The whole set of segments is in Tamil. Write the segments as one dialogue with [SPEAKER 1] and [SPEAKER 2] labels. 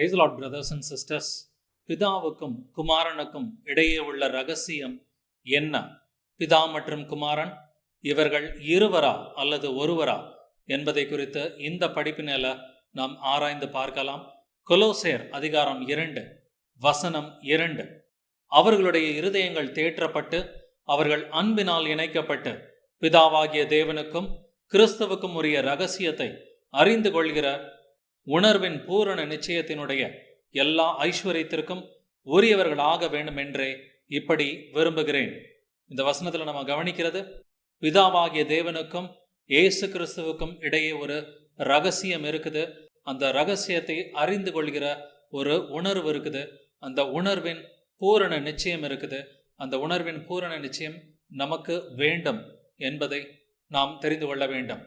[SPEAKER 1] Praise the Lord, brothers and sisters. பிதாவுக்கும் குமாரனுக்கும் இடையே உள்ள ரகசியம் என்ன? பிதா மற்றும் குமாரன் இவர்கள் இருவரா அல்லது ஒருவரா என்பதை குறித்து இந்த படிப்பினில நாம் ஆராய்ந்து பார்க்கலாம். கொலோசேயர் அதிகாரம் 2 வசனம் 2. அவர்களுடைய இருதயங்கள் தேற்றப்பட்டு அவர்கள் அன்பினால் இணைக்கப்பட்டு பிதாவாகிய தேவனுக்கும் கிறிஸ்துவுக்கும் உரிய ரகசியத்தை அறிந்து கொள்கிற உணர்வின் பூரண நிச்சயத்தினுடைய எல்லா ஐஸ்வர்யத்திற்கும் உரியவர்களாக வேண்டும் என்றே இப்படி விரும்புகிறேன். இந்த வசனத்தில் நம்ம கவனிக்கிறது, பிதாவாகிய தேவனுக்கும் இயேசு கிறிஸ்துவுக்கும் இடையே ஒரு ரகசியம் இருக்குது. அந்த ரகசியத்தை அறிந்து கொள்கிற ஒரு உணர்வு இருக்குது. அந்த உணர்வின் பூரண நிச்சயம் இருக்குது. அந்த உணர்வின் பூரண நிச்சயம் நமக்கு வேண்டும் என்பதை நாம் தெரிந்து கொள்ள வேண்டும்.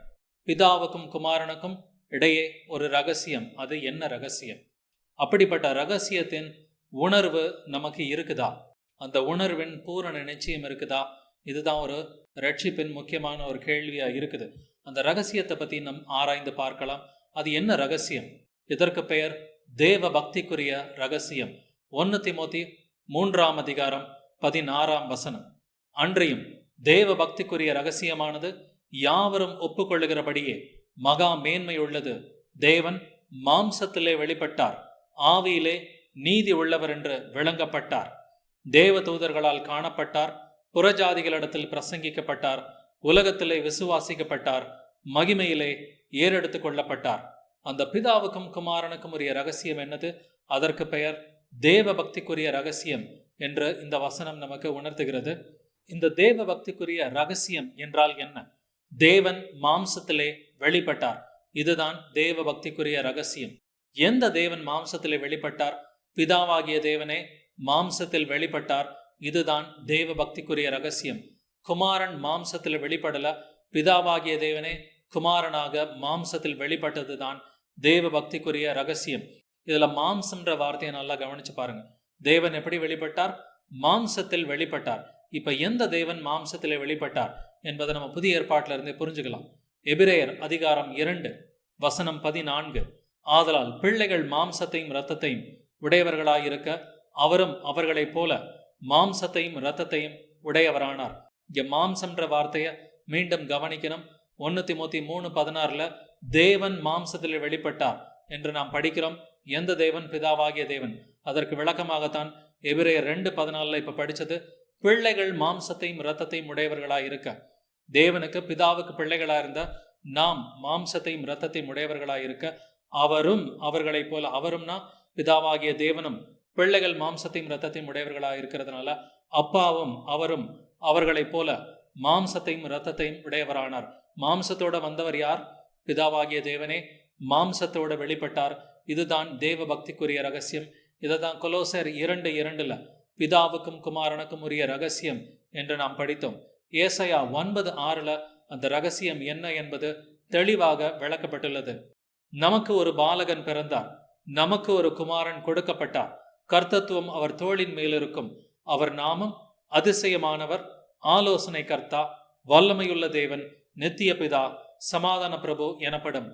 [SPEAKER 1] பிதாவுக்கும் குமாரனுக்கும் இடையே ஒரு ரகசியம். அது என்ன ரகசியம்? அப்படிப்பட்ட ரகசியத்தின் உணர்வு நமக்கு இருக்குதா? அந்த உணர்வின் பூரண நிச்சயம் இருக்குதா? இதுதான் ஒரு ரட்சிப்பின் முக்கியமான ஒரு கேள்வியா இருக்குது. அந்த ரகசியத்தை பற்றி நம் ஆராய்ந்து பார்க்கலாம். அது என்ன ரகசியம்? இதற்கு பெயர் தேவ பக்திக்குரிய ரகசியம். 1 தீமோத்தி 3 அதிகாரம் 16 வசனம். அன்றியும் தேவ பக்திக்குரிய ரகசியமானது யாவரும் ஒப்புக்கொள்ளுகிறபடியே மகா மேன்மை உள்ளது. தேவன் மாம்சத்திலே வெளிப்பட்டார், ஆவியிலே நீதி உள்ளவர் என்று விளங்கப்பட்டார், தேவ தூதர்களால் காணப்பட்டார், புறஜாதிகளிடத்தில் பிரசங்கிக்கப்பட்டார், உலகத்திலே விசுவாசிக்கப்பட்டார், மகிமையிலே ஏறெடுத்து கொள்ளப்பட்டார். அந்த பிதாவுக்கும் குமாரனுக்கும் உரிய ரகசியம் என்னது? அதற்கு பெயர் தேவ பக்திக்குரிய ரகசியம் என்று இந்த வசனம் நமக்கு உணர்த்துகிறது. இந்த தேவ பக்திக்குரிய ரகசியம் என்றால் என்ன? தேவன் மாம்சத்திலே வெளிப்பட்டார். இதுதான் தேவ பக்திக்குரிய ரகசியம். எந்த தேவன் மாம்சத்திலே வெளிப்பட்டார்? பிதாவாகிய தேவனே மாம்சத்தில் வெளிப்பட்டார். இதுதான் தேவ பக்திக்குரிய ரகசியம். குமாரன் மாம்சத்தில் வெளிப்படல, பிதாவாகிய தேவனே குமாரனாக மாம்சத்தில் வெளிப்பட்டது தான் தேவ பக்திக்குரிய ரகசியம். இதுல மாம்சம்ன்ற வார்த்தையை நல்லா கவனிச்சு பாருங்க. தேவன் எப்படி வெளிப்பட்டார்? மாம்சத்தில் வெளிப்பட்டார். இப்ப எந்த தேவன் மாம்சத்திலே வெளிப்பட்டார் என்பதை நம்ம புதிய ஏற்பாட்டில இருந்தே புரிஞ்சுக்கலாம். எபிரேயர் அதிகாரம் 2 வசனம் 14. ஆதலால் பிள்ளைகள் மாம்சத்தையும் இரத்தத்தையும் உடையவர்களாயிருக்க அவரும் அவர்களைப் போல மாம்சத்தையும் இரத்தத்தையும் உடையவரானார். இங்க மாம்சம்ன்ற வார்த்தையை மீண்டும் கவனிக்கணும். 1 தீமோத்தி 3:16 தேவன் மாம்சத்தில் வெளிப்பட்டார் என்று நாம் படிக்கிறோம். எந்த தேவன்? பிதாவாகிய தேவன். அதற்கு விளக்கமாகத்தான் எபிரேயர் 2:14 இப்ப படிச்சது. பிள்ளைகள் மாம்சத்தையும் இரத்தத்தையும் உடையவர்களாயிருக்க, தேவனுக்கு பிதாவுக்கு பிள்ளைகளா இருந்த நாம் மாம்சத்தையும் இரத்தத்தையும் உடையவர்களாயிருக்க அவரும் அவர்களைப் போல, அவரும்னா பிதாவாகிய தேவனும் பிள்ளைகள் மாம்சத்தையும் இரத்தத்தையும் உடையவர்களாக இருக்கிறதுனால அப்பாவும் அவரும் அவர்களைப் போல மாம்சத்தையும் இரத்தத்தையும் உடையவரானார். மாம்சத்தோட வந்தவர் யார்? பிதாவாகிய தேவனே மாம்சத்தோட வெளிப்பட்டார். இதுதான் தேவ பக்திக்குரிய ரகசியம். இதைதான் கொலோசேயர் 2:2 பிதாவுக்கும் குமாரனுக்கும் உரிய ரகசியம் என்று நாம் படித்தோம். ஏசாயா 9:6 அந்த ரகசியம் என்ன என்பது தெளிவாக விளக்கப்பட்டுள்ளது. நமக்கு ஒரு பாலகன் பிறந்தார், நமக்கு ஒரு குமாரன் கொடுக்கப்பட்டார், கர்த்தத்துவம் அவர் தோளின் மேலிருக்கும், அவர் நாமம் அதிசயமானவர், ஆலோசனை கர்த்தா, வல்லமையுள்ள தேவன், நித்திய பிதா, சமாதான பிரபு எனப்படும்.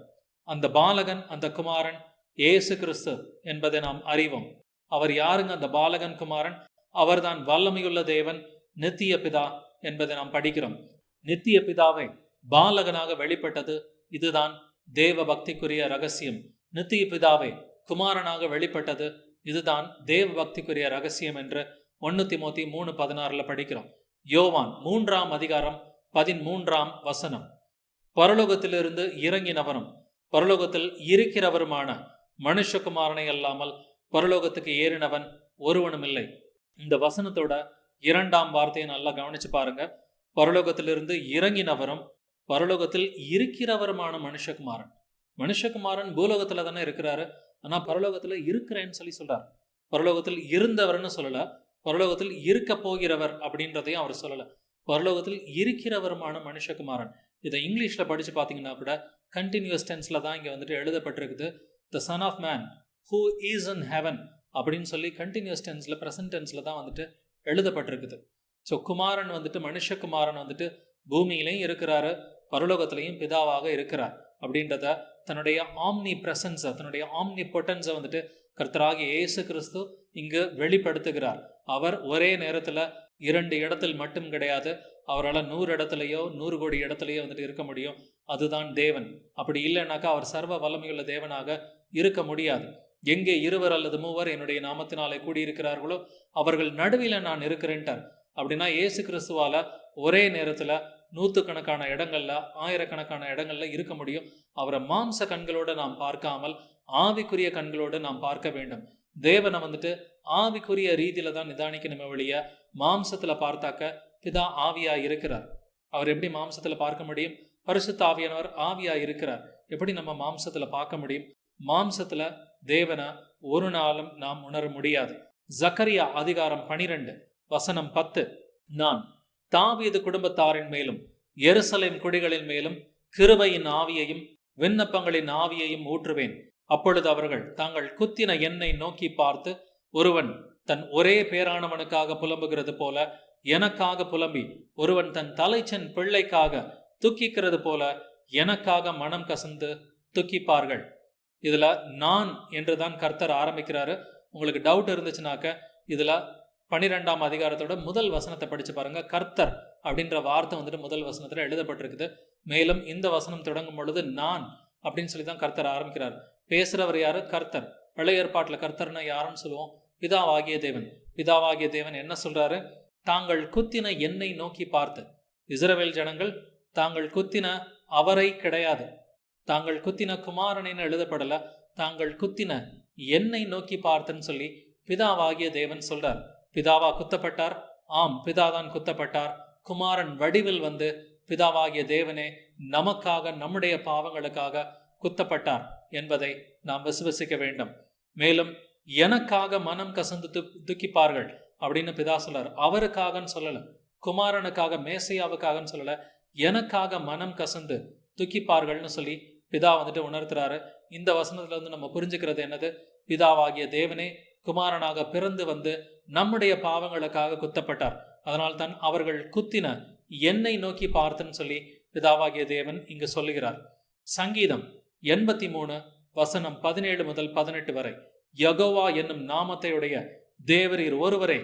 [SPEAKER 1] அந்த பாலகன், அந்த குமாரன் இயேசு கிறிஸ்து என்பதை நாம் அறிவோம். அவர் யாருங்க? அந்த பாலகன் குமாரன் அவர்தான் வல்லமையுள்ள தேவன், நித்திய பிதா என்பதை நாம் படிக்கிறோம். நித்திய பிதாவை பாலகனாக வெளிப்பட்டது. இதுதான் தேவ பக்திக்குரிய ரகசியம். நித்திய பிதாவை குமாரனாக வெளிப்பட்டது. இதுதான் தேவ பக்திக்குரிய ரகசியம் என்று 1 தீமோத்தி 3:16 படிக்கிறோம். யோவான் 3 அதிகாரம் 13 வசனம். பரலோகத்திலிருந்து இறங்கினவரும் பரலோகத்தில் இருக்கிறவருமான மனுஷகுமாரனை அல்லாமல் பரலோகத்துக்கு ஏறினவன் ஒருவனும் இல்லை. இந்த வசனத்தோட 2ஆம் வார்த்தையை நல்லா கவனிச்சு பாருங்க. பரலோகத்திலிருந்து இறங்கினவரும் பரலோகத்தில் இருக்கிறவருமான மனுஷகுமாரன். மனுஷகுமாரன் பூலோகத்துல தானே இருக்கிறாரு, ஆனா பரலோகத்துல இருக்கிறேன்னு சொல்றார். பரலோகத்தில் இருந்தவர்னு சொல்லல, பரலோகத்தில் இருக்க போகிறவர் அப்படின்றதையும் அவர் சொல்லல. பரலோகத்தில் இருக்கிறவருமான மனுஷகுமாரன். இதை இங்கிலீஷ்ல படிச்சு பாத்தீங்கன்னா கூட கண்டினியூஸ் டென்ஸ்ல தான் இங்க வந்துட்டு எழுதப்பட்டிருக்குது. The son of man who is in heaven அப்படின்னு சொல்லி கண்டினியூஸ் டென்ஸ்ல பிரசன்ட் டென்ஸ்ல தான் வந்துட்டு எழுதப்பட்டிருக்குது. ஸோ குமாரன் வந்துட்டு, மனுஷகுமாரன் வந்துட்டு பூமியிலையும் இருக்கிறாரு, பரலோகத்திலையும் பிதாவாக இருக்கிறார் அப்படின்றத தன்னுடைய ஆம்னி பிரசன்ஸை, தன்னுடைய ஆம்னி பொட்டன்ஸை வந்துட்டு கர்த்தராகிய இயேசு கிறிஸ்து இங்கு வெளிப்படுத்துகிறார். அவர் ஒரே நேரத்துல 2 இடத்தில் மட்டும் கிடையாது. அவரால் 100 இடத்துலையோ 100 கோடி இடத்துலையோ வந்துட்டு இருக்க முடியும். அதுதான் தேவன். அப்படி இல்லைன்னாக்கா அவர் சர்வ வல்லமையுள்ள தேவனாக இருக்க முடியாது. எங்கே 2 அல்லது 3 என்னுடைய நாமத்தினாலே கூடியிருக்கிறார்களோ அவர்கள் நடுவில் நான் இருக்கிறேன்ட்டார். அப்படின்னா இயேசு கிறிஸ்துவால ஒரே நேரத்துல 100கணக்கான இடங்கள்ல 1000கணக்கான இடங்கள்ல இருக்க முடியும். அவரை மாம்ச கண்களோடு நாம் பார்க்காமல் ஆவிக்குரிய கண்களோடு நாம் பார்க்க வேண்டும். தேவனை வந்துட்டு ஆவிக்குரிய ரீதியில தான் நிதானிக்கணுமே ஒழிய மாம்சத்துல பார்த்தாக்க பிதா ஆவியா இருக்கிறார். அவர் எப்படி மாம்சத்துல பார்க்க முடியும்? பரிசுத்த ஆவியானவர் ஆவியா இருக்கிறார். எப்படி நம்ம மாம்சத்துல பார்க்க முடியும்? மாம்சத்துல தேவனை ஒரு நாளும் நாம் உணர முடியாது. ஜக்கரியா அதிகாரம் 12 வசனம் 10, நான் தாவீது குடும்பத்தாரின் மேலும் எருசலேம் குடிகளின் மேலும் கிருபையின் ஆவியையும் விண்ணப்பங்களின் ஆவியையும் ஊற்றுவேன். அப்பொழுது அவர்கள் தாங்கள் குத்தின எண்ணெய் நோக்கி பார்த்து, ஒருவன் தன் ஒரே பேரானவனுக்காக புலம்புகிறது போல எனக்காக புலம்பி, ஒருவன் தன் தலைச்சன் பிள்ளைக்காக துக்கிக்கிறது போல எனக்காக மனம் கசந்து துக்கிப்பார்கள். இதுல நான் என்றுதான் கர்த்தர் ஆரம்பிக்கிறாரு. உங்களுக்கு டவுட் இருந்துச்சுனாக்க இதுல 12ஆம் அதிகாரத்தோட முதல் வசனத்தை படிச்சு பாருங்க. கர்த்தர் அப்படின்ற வார்த்தை வந்துட்டு முதல் வசனத்துல எழுதப்பட்டிருக்குது. மேலும் இந்த வசனம் தொடங்கும் பொழுது நான் அப்படின்னு சொல்லி தான் கர்த்தர் ஆரம்பிக்கிறார். பேசுறவர் யாரு? கர்த்தர். பழைய ஏற்பாட்டுல கர்த்தர்னா யாருன்னு சொல்லுவோம்? பிதாவாகிய தேவன். பிதாவாகிய தேவன் என்ன சொல்றாரு? தாங்கள் குத்தின எண்ணெய் நோக்கி பார்த்து. இஸ்ரவேல் ஜனங்கள் தாங்கள் குத்தின அவரை கிடையாது, தாங்கள் குத்தின குமாரனின்னு எழுதப்படல, தாங்கள் குத்தின எண்ணெய் நோக்கி பார்த்துன்னு சொல்லி பிதாவாகிய தேவன் சொல்றார். பிதாவா குத்தப்பட்டார்? ஆம், பிதாதான் குத்தப்பட்டார். குமாரன் வடிவில் வந்து பிதாவாகிய தேவனே நமக்காக நம்முடைய பாவங்களுக்காக குத்தப்பட்டார் என்பதை நாம் விசுவசிக்க வேண்டும். மேலும் எனக்காக மனம் கசந்து துக்கிப்பார்கள் அப்படின்னு பிதா சொல்றார். அவருக்காகன்னு சொல்லல, குமாரனுக்காக மேசையாவுக்காகன்னு சொல்லல, எனக்காக மனம் கசந்து துக்கிப்பார்கள்னு சொல்லி பிதா வந்துட்டு உணர்த்துறாரு. இந்த வசனத்துல வந்து நம்ம புரிஞ்சுக்கிறது என்னது? பிதாவாகிய தேவனே குமாரனாக பிறந்து வந்து நம்முடைய பாவங்களுக்காக குத்தப்பட்டார். அதனால்தான் அவர்கள் குத்தின என்னை நோக்கி பார்த்துன்னு சொல்லி பிதாவாகிய தேவன் இங்கு சொல்லுகிறார். சங்கீதம் 83 வசனம் 17 முதல் 18 வரை, யெகோவா என்னும் நாமத்தையுடைய தேவரீர் ஒருவரே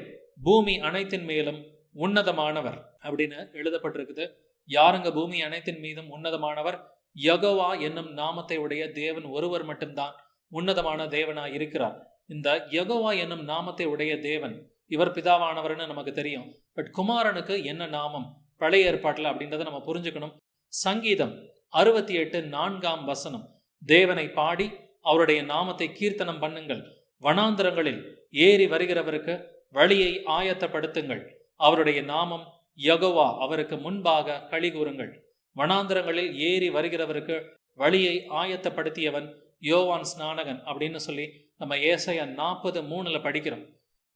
[SPEAKER 1] பூமி அனைத்தின் மேலும் உன்னதமானவர் அப்படின்னு எழுதப்பட்டிருக்குது. யாருங்க பூமி அனைத்தின் மீதும் உன்னதமானவர்? யெகோவா என்னும் நாமத்தை உடைய தேவன் ஒருவர் மட்டும்தான் உன்னதமான தேவனாய் இருக்கிறார். இந்த யெகோவா என்னும் நாமத்தை உடைய தேவன் இவர் பிதாவானவர்னு நமக்கு தெரியும். பட் குமாரனுக்கு என்ன நாமம் பழைய ஏற்பாட்டில் அப்படின்றத நம்ம புரிஞ்சுக்கணும். சங்கீதம் 68 4ஆம் வசனம், தேவனை பாடி அவருடைய நாமத்தை கீர்த்தனம் பண்ணுங்கள், வனாந்தரங்களில் ஏறி வருகிறவருக்கு வழியை ஆயத்தப்படுத்துங்கள், அவருடைய நாமம் யெகோவா, அவருக்கு முன்பாக களி கூறுங்கள். வனாந்தரங்களில் ஏறி வருகிறவருக்கு வழியை ஆயத்தப்படுத்தியவன் யோவான் ஸ்நானகன் அப்படின்னு சொல்லி நம்ம ஏசாயா 40:3 படிக்கிறோம்.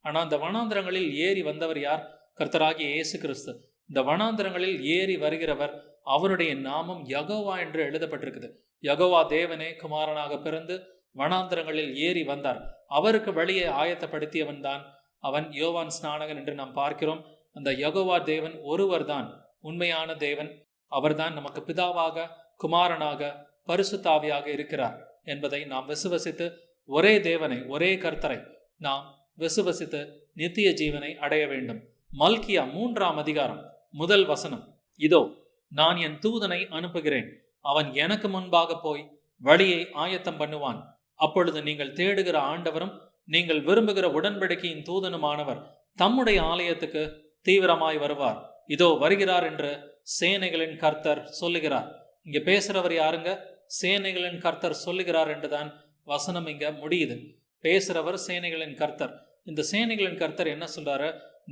[SPEAKER 1] ஆனா அந்த வனாந்தரங்களில் ஏறி வந்தவர் யார்? கர்த்தராகிய இயேசு கிறிஸ்து. இந்த வனாந்தரங்களில் ஏறி வருகிறவர் அவருடைய நாமம் யெகோவா என்று எழுதப்பட்டிருக்குது. யெகோவா தேவனே குமாரனாக பிறந்து வனாந்தரங்களில் ஏறி வந்தார். அவருக்கு வழியை ஆயத்தப்படுத்தியவன் தான் அவன் யோவான் ஸ்நானகன் என்று நாம் பார்க்கிறோம். அந்த யெகோவா தேவன் ஒருவர் தான் உண்மையான தேவன். அவர்தான் நமக்கு பிதாவாக, குமாரனாக, பரிசுத்த ஆவியாக இருக்கிறார் என்பதை நாம் விசுவசித்து ஒரே தேவனை, ஒரே கர்த்தரை நாம் விசுவசித்து நித்திய ஜீவனை அடைய வேண்டும். மல்கியா 3ஆம் அதிகாரம் முதல் வசனம், இதோ நான் என் தூதனை அனுப்புகிறேன், அவன் எனக்கு முன்பாக போய் வழியை ஆயத்தம் பண்ணுவான். அப்பொழுது நீங்கள் தேடுகிற ஆண்டவரும் நீங்கள் விரும்புகிற உடன்படிக்கையின் தூதனுமானவர் தம்முடைய ஆலயத்துக்கு தீவிரமாய் வருவார். இதோ வருகிறார் என்று சேனைகளின் கர்த்தர் சொல்லுகிறார். இங்க பேசுறவர் யாருங்க? சேனைகளின் கர்த்தர் சொல்லுகிறார் என்றுதான் வசனம் இங்க முடியுது. பேசுறவர் சேனைகளின் கர்த்தர். இந்த சேனைகளின் கர்த்தர் என்ன சொல்றாரு?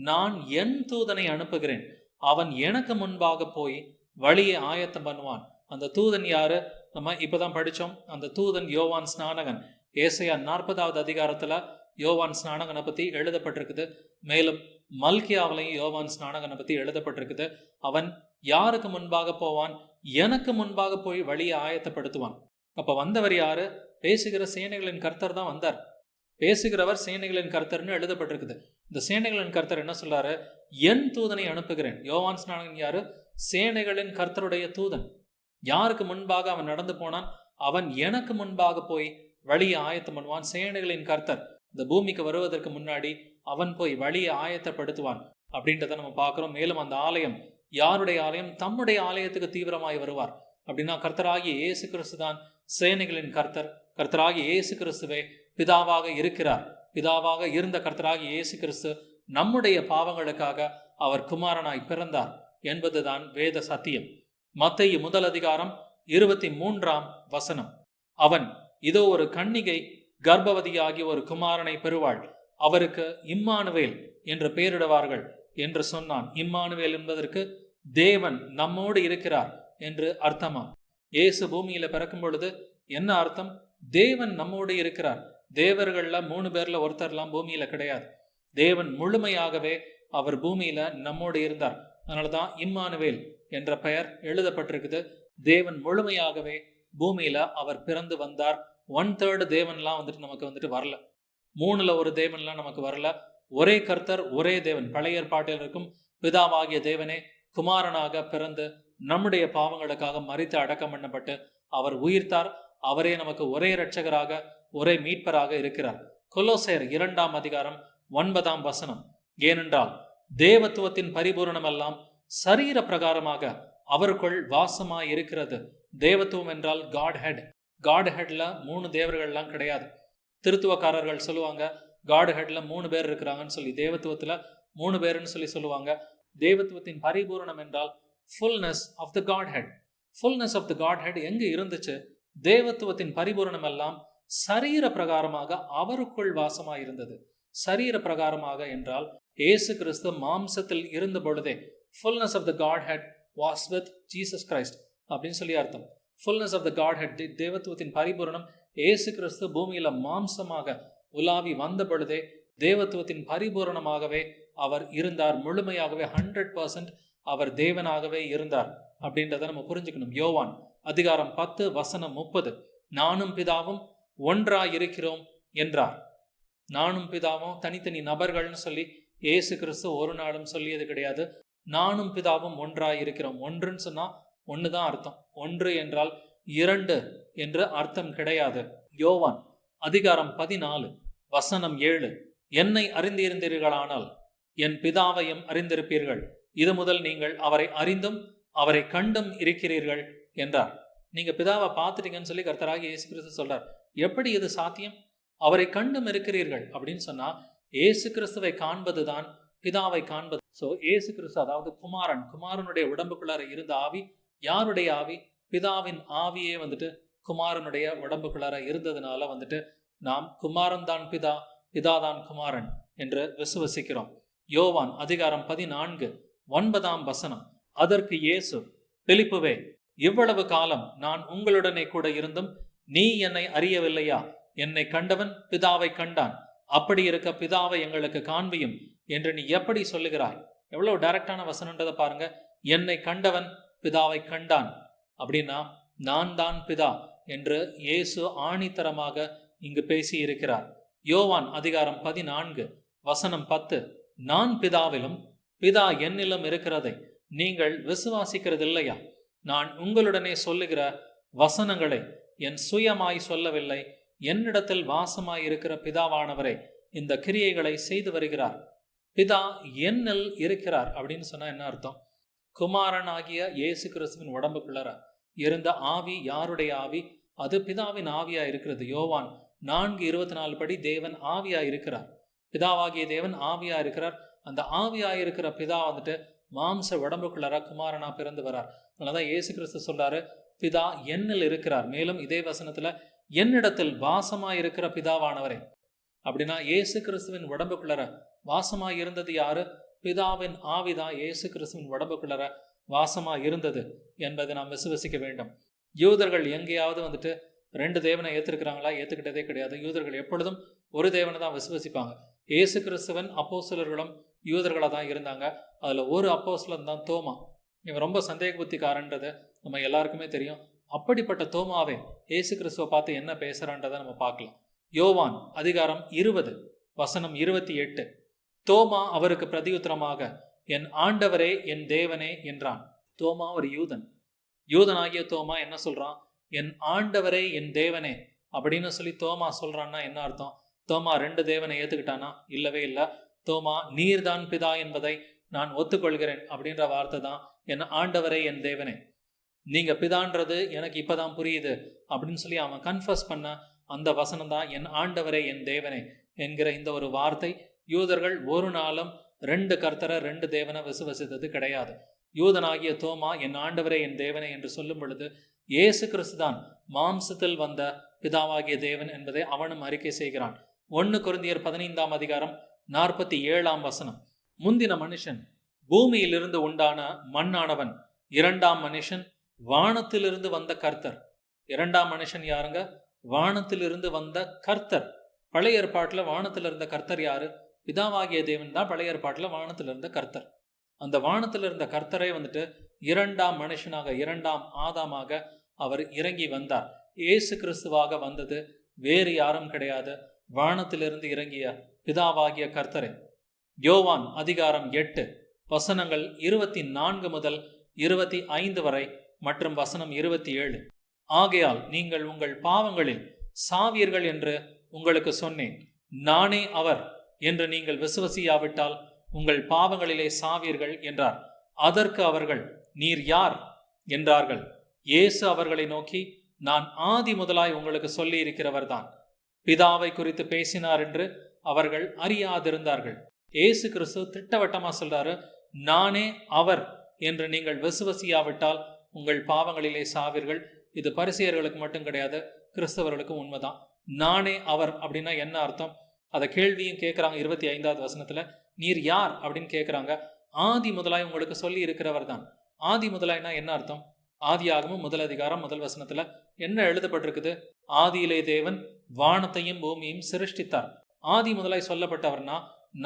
[SPEAKER 1] நான் என் தூதனை அனுப்புகிறேன், அவன் எனக்கு முன்பாக போய் வழியை ஆயத்தம் பண்ணுவான். அந்த தூதன் யாரு? நம்ம இப்பதான் படிச்சோம். அந்த தூதன் யோவான் ஸ்நானகன். ஏசாயா 40ஆவது அதிகாரத்துல யோவான் ஸ்நானகனை பத்தி எழுதப்பட்டிருக்குது. மேலும் மல்கியாவிலையும் யோவான் ஸ்நானகனை பத்தி எழுதப்பட்டிருக்குது. அவன் யாருக்கு முன்பாக போவான்? எனக்கு முன்பாக போய் வழியை ஆயத்தப்படுத்துவான். அப்ப வந்தவர் யாரு? பேசுகிற சேனைகளின் கர்த்தர் தான் வந்தார். பேசுகிறவர் சேனைகளின் கர்த்தர்னு எழுதப்பட்டிருக்குது. இந்த சேனைகளின் கர்த்தர் என்ன சொல்றாரு? என் தூதனை அனுப்புகிறேன். யோவான் ஸ்நானகன் யாரு? சேனைகளின் கர்த்தருடைய தூதன். யாருக்கு முன்பாக அவன் நடந்து போனான்? அவன் எனக்கு முன்பாக போய் வழியை ஆயத்தம் பண்ணுவான். சேனைகளின் கர்த்தர் இந்த பூமிக்கு வருவதற்கு முன்னாடி அவன் போய் வழியை ஆயத்தப்படுத்துவான் அப்படின்றத நம்ம பார்க்கிறோம். மேலும் அந்த ஆலயம் யாருடைய ஆலயம்? தம்முடைய ஆலயத்துக்கு தீவிரமாய் வருவார். அப்படின்னா கர்த்தராகிய இயேசு கிறிஸ்து தான் சேனைகளின் கர்த்தர். கர்த்தராகிய இயேசு கிறிஸ்துவே பிதாவாக இருக்கிறார். பிதாவாக இருந்த கர்த்தராகிய இயேசு கிறிஸ்து நம்முடைய பாவங்களுக்காக அவர் குமாரனாய் பிறந்தார் என்பதுதான் வேத சத்தியம். மத்தேயு 1:23 அவன் இதோ ஒரு கன்னிகை கர்ப்பவதியாகி ஒரு குமாரனை பெறுவாள், அவருக்கு இம்மானுவேல் என்று பெயரிடுவார்கள் என்று சொன்னான். இம்மானுவேல் என்பதற்கு தேவன் நம்மோடு இருக்கிறார் என்று அர்த்தமா. இயேசு பூமியில பிறக்கும் பொழுது என்ன அர்த்தம்? தேவன் நம்மோடு இருக்கிறார். தேவர்கள்ல 3 பேர்ல ஒருத்தர்லாம் பூமியில கிடையாது. தேவன் முழுமையாகவே அவர் பூமியில நம்மோடு இருந்தார். அதனாலதான் இம்மானுவேல் என்ற பெயர் எழுதப்பட்டிருக்குது. தேவன் முழுமையாகவே பூமியில அவர் பிறந்து வந்தார். 1/3 தேவன்லாம் நமக்கு வரல. 3ல் 1 தேவன்லாம் நமக்கு வரல. ஒரே கர்த்தர், ஒரே தேவன். பழைய ஏற்பாட்டில் இருக்கும் பிதாவாகிய தேவனே குமாரனாக பிறந்து நம்முடைய பாவங்களுக்காக மரித்து அடக்கம் பண்ணப்பட்டு அவர் உயிர்த்தார். அவரே நமக்கு ஒரே இரட்சகராக, ஒரே மீட்பராக இருக்கிறார். கொலோசையர் 2:9 ஏனென்றால் தேவத்துவத்தின் பரிபூரணம் எல்லாம் சரீர பிரகாரமாக அவருக்குள் வாசமாய் இருக்கிறது. தேவத்துவம் என்றால் காட் ஹெட். காட் ஹெட்ல 3 தேவர்கள்லாம் கிடையாது. திருத்துவக்காரர்கள் சொல்லுவாங்க காட் ஹெட்ல 3 பேர் இருக்கிறாங்கன்னு சொல்லி. தேவத்துவத்துல 3 பேருன்னு சொல்லுவாங்க. தேவத்துவத்தின் பரிபூரணம் என்றால் fullness of the godhead. Fullness of the godhead எங்க இருந்துச்சு? தேவத்துவத்தின் பரிபூரணம் எல்லாம் சரீர பிரகாரமாக அவருக்குள் வாசமாய் இருந்தது. சரீர பிரகாரமாக என்றால் இயேசு கிறிஸ்து மாம்சத்தில் இருந்த பொழுதே fullness of the Godhead was with Jesus Christ அப்படின்னு சொல்லி அர்த்தம். Fullness of the Godhead, தேவத்துவத்தின் பரிபூரணம் இயேசு கிறிஸ்து பூமியில மாம்சமாக உலாவி வந்த பொழுதே தேவத்துவத்தின் பரிபூரணமாகவே அவர் இருந்தார். முழுமையாகவே 100% அவர் தேவனாகவே இருந்தார் அப்படின்றத நம்ம புரிஞ்சுக்கணும். யோவான் 10:30 நானும் பிதாவும் ஒன்றாயிருக்கிறோம் என்றார். நானும் பிதாவும் தனித்தனி நபர்கள்னு சொல்லி இயேசு கிறிஸ்து ஒரு நாளும் சொல்லியது கிடையாது. நானும் பிதாவும் ஒன்றாயிருக்கிறோம். ஒன்றுன்னு சொன்னா ஒண்ணுதான் அர்த்தம். ஒன்று என்றால் 2 என்று அர்த்தம் கிடையாது. யோவான் 14:7 என்னை அறிந்திருந்தீர்களானால் என் பிதாவையும் அறிந்திருப்பீர்கள். இது முதல் நீங்கள் அவரை அறிந்தும் அவரை கண்டும் இருக்கிறீர்கள் என்றார். நீங்க பிதாவை பார்த்துட்டீங்கன்னு சொல்லி கர்த்தராகிய இயேசு கிறிஸ்து சொல்றார். எப்படி இது சாத்தியம்? அவரை கண்டும் இருக்கிறீர்கள் அப்படின்னு சொன்னா இயேசு கிறிஸ்துவை காண்பதுதான் பிதாவை காண்பது. சோ இயேசு கிறிஸ்து அதாவது குமாரனுடைய உடம்புக்குள்ளார இருந்த ஆவி யாருடைய ஆவி? பிதாவின் ஆவியே குமாரனுடைய உடம்புக்குள்ளார இருந்ததுனால நாம் குமாரன் தான் பிதா, பிதாதான் குமாரன் என்று விசுவசிக்கிறோம். யோவான் 14:9 அதற்கு இயேசு, பிலிப்புவே, இவ்வளவு காலம் நான் உங்களுடனே கூட இருந்தும் நீ என்னை அறியவில்லையா? என்னை கண்டவன் பிதாவை கண்டான். அப்படி இருக்க பிதாவை எங்களுக்கு காண்பியும் என்று நீ எப்படி சொல்லுகிறாய்? எவ்வளவு டைரக்டான வசனன்றதை பாருங்க. என்னை கண்டவன் பிதாவை கண்டான் அப்படின்னா நான் தான் பிதா என்று இயேசு ஆணித்தரமாக இங்கு பேசி இருக்கிறார். யோவான் 14:10 நான் பிதாவிலும் பிதா என்னிலும் இருக்கிறதை நீங்கள் விசுவாசிக்கிறதில்லையா? நான் உங்களுடனே சொல்லுகிற வசனங்களை என் சுயமாய் சொல்லவில்லை, என்னிடத்தில் வாசமாய் இருக்கிற பிதாவானவரே இந்த கிரியைகளை செய்து வருகிறார். பிதா என்னில் இருக்கிறார் அப்படின்னு சொன்னா என்ன அர்த்தம்? குமாரன் ஆகிய இயேசு கிறிஸ்துவின் உடம்புக்குள்ளர இருந்த ஆவி யாருடைய ஆவி? அது பிதாவின் ஆவியா இருக்கிறது. யோவான் 4:24 படி தேவன் ஆவியா இருக்கிறார். பிதாவாகிய தேவன் ஆவியா இருக்கிறார். அந்த ஆவியா இருக்கிற பிதா மாம்ச உடம்புக்குள்ளர குமாரனா பிறந்து வரார். அதனாலதான் இயேசு கிறிஸ்து சொல்றாரு பிதா என்னில் இருக்கிறார். மேலும் இதே வசனத்துல என்னிடத்தில் வாசமாய் இருக்கிற பிதாவானவரே அப்படின்னா இயேசு கிறிஸ்துவின் உடம்புக்குள்ளர வாசமாய் இருந்தது யாரு? பிதாவின் ஆவிதான் இயேசு கிறிஸ்துவின் உடம்புக்குள்ளர வாசமா இருந்தது என்பதை நாம் விசுவசிக்க வேண்டும். யூதர்கள் எங்கேயாவது 2 தேவனை ஏற்றிருக்கிறாங்களா? ஏத்துக்கிட்டதே கிடையாது. யூதர்கள் எப்பொழுதும் ஒரு தேவனை தான் விசுவசிப்பாங்க. இயேசு கிறிஸ்துவன் அப்போஸ்தலர்களும் யூதர்களா தான் இருந்தாங்க. அதுல ஒரு அப்போஸ்தலன் தான் தோமா. இவன் ரொம்ப சந்தேக புத்திக்காரன்றது நம்ம எல்லாருக்குமே தெரியும். அப்படிப்பட்ட தோமாவே இயேசு கிறிஸ்துவை பார்த்து என்ன பேசுறான்றதை நம்ம பார்க்கலாம். யோவான் 20:28 தோமா அவருக்கு பிரதியுத்தரமாக என் ஆண்டவரே என் தேவனே என்றான். தோமா ஒரு யூதனாகிய தோமா என்ன சொல்றான்? என் ஆண்டவரே என் தேவனே அப்படின்னு சொல்லி தோமா சொல்றான்னா என்ன அர்த்தம்? தோமா 2 தேவனை ஏத்துக்கிட்டானா? இல்லவே இல்லை. தோமா நீர்தான் பிதா என்பதை நான் ஒத்துக்கொள்கிறேன் அப்படின்ற வார்த்தை தான் என் ஆண்டவரே என் தேவனே, நீங்க பிதான்றது எனக்கு இப்பதான் புரியுது அப்படின்னு சொல்லி அவன் கன்ஃபஸ் பண்ண அந்த வசனம் தான் என் ஆண்டவரே என் தேவனே என்கிற இந்த ஒரு வார்த்தை. யூதர்கள் ஒரு நாளும் 2 கர்த்தரை 2 தேவனை விசுவசித்தது கிடையாது. யூதனாகிய தோமா என் ஆண்டவரே என் தேவனே என்று சொல்லும் பொழுது இயேசு கிறிஸ்து தான் மாம்சத்தில் வந்த பிதாவாகிய தேவன் என்பதை அவனும் அறிக்கை செய்கிறான். 1 கொரிந்தியர் 15ஆம் அதிகாரம் 47ஆம் வசனம், முந்தின மனுஷன் பூமியிலிருந்து உண்டான மண்ணானவன், 2ஆம் மனுஷன் வானத்திலிருந்து வந்த கர்த்தர். 2ஆம் மனுஷன் யாருங்க? வானத்திலிருந்து வந்த கர்த்தர். பழைய ஏற்பாட்டில் வானத்தில் இருந்த கர்த்தர் யாரு? பிதாவாகிய தேவன் தான் பழைய ஏற்பாட்டில் வானத்தில் இருந்த கர்த்தர். அந்த வானத்தில் இருந்த கர்த்தரை வந்துட்டு 2ஆம் மனுஷனாக, 2ஆம் ஆதாமாக அவர் இறங்கி வந்தார். இயேசு கிறிஸ்துவாக வந்தது வேறு யாரும் கிடையாது, வானத்திலிருந்து இறங்கிய பிதாவாகிய கர்த்தரை. யோவான் அதிகாரம் 8 வசனங்கள் 24 முதல் 25 வரை மற்றும் வசனம் 27. ஆகையால் நீங்கள் உங்கள் பாவங்களில் சாவீர்கள் என்று உங்களுக்கு சொன்னேன். நானே அவர் என்று நீங்கள் விசுவசியாவிட்டால் உங்கள் பாவங்களிலே சாவீர்கள் என்றார். அதற்கு அவர்கள், நீர் யார் என்றார்கள். இயேசு அவர்களை நோக்கி, நான் ஆதி முதலாய் உங்களுக்கு சொல்லி இருக்கிறவர் தான். பிதாவை குறித்து பேசினார் என்று அவர்கள் அறியாதிருந்தார்கள். இயேசு கிறிஸ்து திட்டவட்டமா சொல்றாரு, நானே அவர் என்று நீங்கள் விசுவசியாவிட்டால் உங்கள் பாவங்களிலே சாவீர்கள். இது பரிசேயர்களுக்கு மட்டும் கிடையாது, கிறிஸ்தவர்களுக்கும் உண்மைதான். நானே அவர் அப்படின்னா என்ன அர்த்தம்? அதை கேள்வியும் கேட்குறாங்க. 25ஆவது வசனத்துல நீர் யார் அப்படின்னு கேட்குறாங்க. ஆதி முதலாய் உங்களுக்கு சொல்லி இருக்கிறவர் தான். ஆதி முதலாய்னா என்ன அர்த்தம்? ஆதியாகமம் 1 அதிகாரம் 1 வசனத்துல என்ன எழுதப்பட்டிருக்குது? ஆதியிலே தேவன் வானத்தையும் பூமியையும் சிருஷ்டித்தார். ஆதி முதலாய் சொல்லப்பட்டவர்னா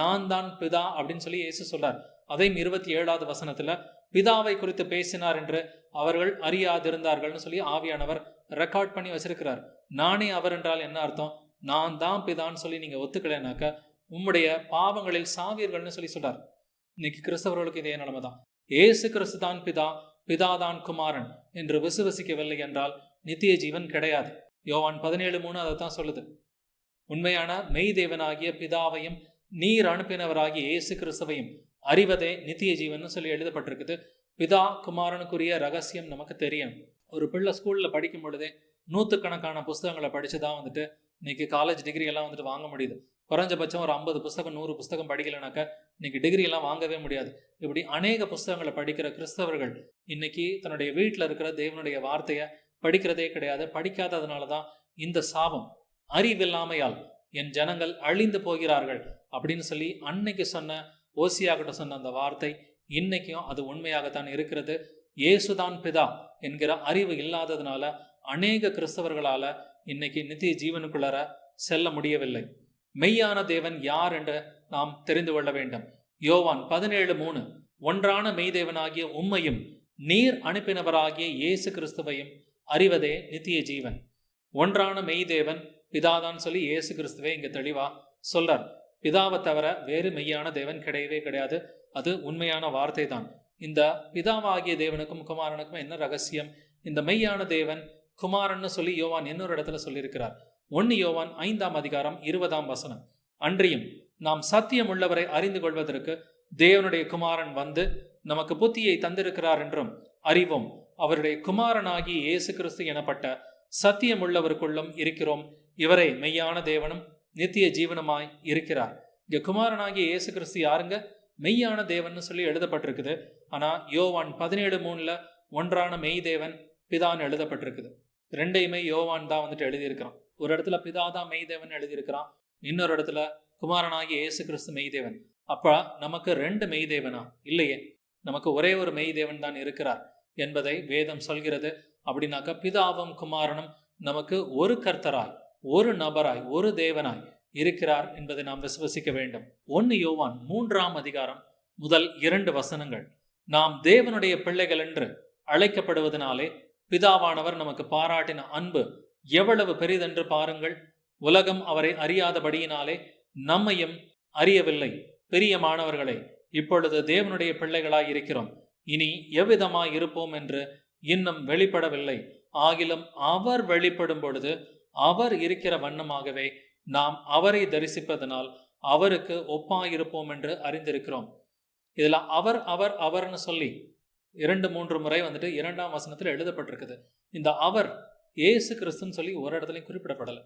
[SPEAKER 1] நான் தான் பிதா அப்படின்னு சொல்லி இயேசு சொல்றார். அதையும் 27ஆவது வசனத்துல பிதாவை குறித்து பேசினார் என்று அவர்கள் அறியாதிருந்தார்கள்னு சொல்லி ஆவியானவர் ரெக்கார்ட் பண்ணி வச்சிருக்கிறார். நானே அவர் என்றால் என்ன அர்த்தம்? நான் தான் பிதான்னு சொல்லி நீங்க ஒத்துக்கலைனாக்க உம்முடைய பாவங்களில் சாவீர்கள்னு சொல்லி சொல்றார். இன்னைக்கு கிறிஸ்தவர்களுக்கு இதே நிலைமை தான். ஏசு கிறிஸ்து தான் பிதா, பிதாதான் குமாரன் என்று விசுவசிக்கவில்லை என்றால் நித்திய ஜீவன் கிடையாது. யோவான் 17:3 அதை தான் சொல்லுது. உண்மையான மெய் தேவனாகிய பிதாவையும் நீர் அனுப்பினவராகிய இயேசு கிறிஸ்துவையும் அறிவதே நித்திய ஜீவன் சொல்லி எழுதப்பட்டிருக்குது. பிதா குமாரனுக்குரிய ரகசியம் நமக்கு தெரியும். ஒரு பிள்ளை ஸ்கூல்ல படிக்கும் பொழுதே 100கணக்கான புஸ்தகங்களை படிச்சுதான் வந்துட்டு இன்னைக்கு காலேஜ் டிகிரி எல்லாம் வந்துட்டு வாங்க முடியுது. குறைஞ்சபட்சம் ஒரு 50 புஸ்தகம் 100 புஸ்தகம் படிக்கலைனாக்க இன்னைக்கு டிகிரி எல்லாம் வாங்கவே முடியாது. இப்படி அநேக புஸ்தகங்களை படிக்கிற கிறிஸ்தவர்கள் இன்னைக்கு தன்னுடைய வீட்டில் இருக்கிற தேவனுடைய வார்த்தையை படிக்கிறதே கிடையாது. படிக்காததுனால தான் இந்த சாபம். அறிவில்லாமையால் என் ஜனங்கள் அழிந்து போகிறார்கள் அப்படின்னு சொல்லி அன்னைக்கு சொன்ன ஓசியாகிட்ட சொன்ன அந்த வார்த்தை இன்னைக்கும் அது உண்மையாகத்தான் இருக்கிறது. இயேசுதான் பிதா என்கிற அறிவு இல்லாததுனால அநேக கிறிஸ்தவர்களால இன்னைக்கு நித்திய ஜீவனுக்குள்ளார செல்ல முடியவில்லை. மெய்யான தேவன் யார் என்று நாம் தெரிந்து கொள்ள வேண்டும். யோவான் 17:3 ஒன்றான மெய்தேவனாகிய உம்மையும் நீர் அனுப்பினவராகிய இயேசு கிறிஸ்துவையும் அறிவதே நித்திய ஜீவன். ஒன்றான மெய்தேவன் பிதாதான் சொல்லி இயேசு கிறிஸ்துவை இங்க தெளிவா சொல்றார். பிதாவை தவிர வேறு மெய்யான தேவன் கிடையவே கிடையாது. அது உண்மையான வார்த்தை தான். இந்த பிதாவாகிய தேவனுக்கும் குமாரனுக்கும் என்ன ரகசியம்? இந்த மெய்யான தேவன் குமாரன்னு சொல்லி யோவான் இன்னொரு இடத்துல சொல்லியிருக்கிறார். 1 யோவான் 5ஆம் அதிகாரம் 20ஆம் வசனம், அன்றியும் நாம் சத்தியம் உள்ளவரை அறிந்து கொள்வதற்கு தேவனுடைய குமாரன் வந்து நமக்கு புத்தியை தந்திருக்கிறார் என்றும் அறிவோம். அவருடைய குமாரனாகி இயேசு கிறிஸ்து எனப்பட்ட சத்தியம் உள்ளவருக்குள்ளும் இருக்கிறோம். இவரே மெய்யான தேவனும் நித்திய ஜீவனுமாய் இருக்கிறார். இங்க குமாரனாகிய இயேசு கிறிஸ்து யாருங்க? மெய்யான தேவன் சொல்லி எழுதப்பட்டிருக்குது. ஆனா யோவான் 17:3 ஒன்றான மெய் தேவன் பிதான்னு எழுதப்பட்டிருக்குது. ரெண்டையுமே யோவான் தான் வந்துட்டு எழுதியிருக்கிறான். ஒரு இடத்துல பிதாதான் மெய் தேவன் எழுதியிருக்கிறான், இன்னொரு இடத்துல குமாரனாகிய இயேசு கிறிஸ்து மெய் தேவன். அப்ப நமக்கு 2 மெய் தேவனா? இல்லையே, நமக்கு ஒரே ஒரு மெய் தேவன் தான் இருக்கிறார் என்பதை வேதம் சொல்கிறது. அப்படின்னாக்க பிதாவும் குமாரனும் நமக்கு ஒரு கர்த்தராய், ஒரு நபராய், ஒரு தேவனாய் இருக்கிறார் என்பதை நாம் விசுவசிக்க வேண்டும். 1 யோவான் 3ஆம் அதிகாரம் முதல் 2 வசனங்கள், நாம் தேவனுடைய பிள்ளைகள் என்று அழைக்கப்படுவதனாலே பிதாவானவர் நமக்கு பாராட்டின அன்பு எவ்வளவு பெரிதென்று பாருங்கள். உலகம் அவரை அறியாதபடியினாலே நம்மையும் அறியவில்லை. பிரியமானவர்களே, இப்பொழுது தேவனுடைய பிள்ளைகளாய் இருக்கிறோம். இனி எவ்விதமாய் இருப்போம் என்று இன்னும் வெளிப்படவில்லை. ஆகிலும் அவர் வெளிப்படும் பொழுது அவர் இருக்கிற வண்ணமாகவே நாம் அவரை தரிசிப்பதனால் அவருக்கு ஒப்பாயிருப்போம் என்று அறிந்திருக்கிறோம். இதுல அவர் அவர் அவர்னு சொல்லி 2-3 முறை வந்துட்டு 2ஆம் வசனத்துல எழுதப்பட்டிருக்குது. இந்த அவர் இயேசு கிறிஸ்துன்னு சொல்லி ஒரு இடத்துலையும் குறிப்பிடப்படலை.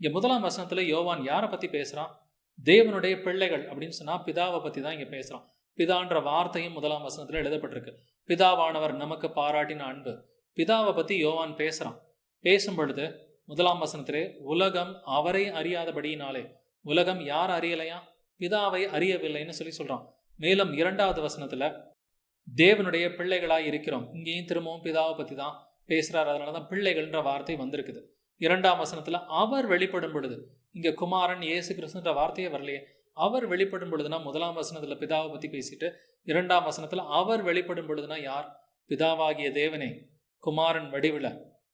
[SPEAKER 1] இங்க 1ஆம் வசனத்துல யோவான் யாரை பத்தி பேசுறான்? தேவனுடைய பிள்ளைகள் அப்படின்னு சொன்னா பிதாவை பத்தி தான் இங்க பேசுறான். பிதான்ற வார்த்தையும் 1ஆம் வசனத்துல எழுதப்பட்டிருக்கு. பிதாவானவர் நமக்கு பாராட்டின அன்பு. பிதாவை பத்தி யோவான் பேசுறான். பேசும் பொழுது 1ஆம் வசனத்திலே உலகம் அவரை அறியாதபடியினாலே, உலகம் யார் அறியலையா? பிதாவை அறியவில்லைன்னு சொல்லி சொல்றான். மேலும் 2வது வசனத்துல தேவனுடைய பிள்ளைகளாய் இருக்கிறோம். இங்கேயும் திரும்பவும் பிதாவை பத்தி தான் பேசுறாரு. அதனாலதான் பிள்ளைகள்ன்ற வார்த்தை வந்திருக்குது. 2ஆம் வசனத்துல அவர் வெளிப்படும் பொழுது, இங்க குமாரன் இயேசு கிறிஸ்துன்ற வார்த்தையே வரலையே. அவர் வெளிப்படும் பொழுதுனா 1ஆம் வசனத்துல பிதாவை பத்தி பேசிட்டு 2ஆம் வசனத்துல அவர் வெளிப்படும் பொழுதுனா யார்? பிதாவாகிய தேவனே குமாரன் வடிவில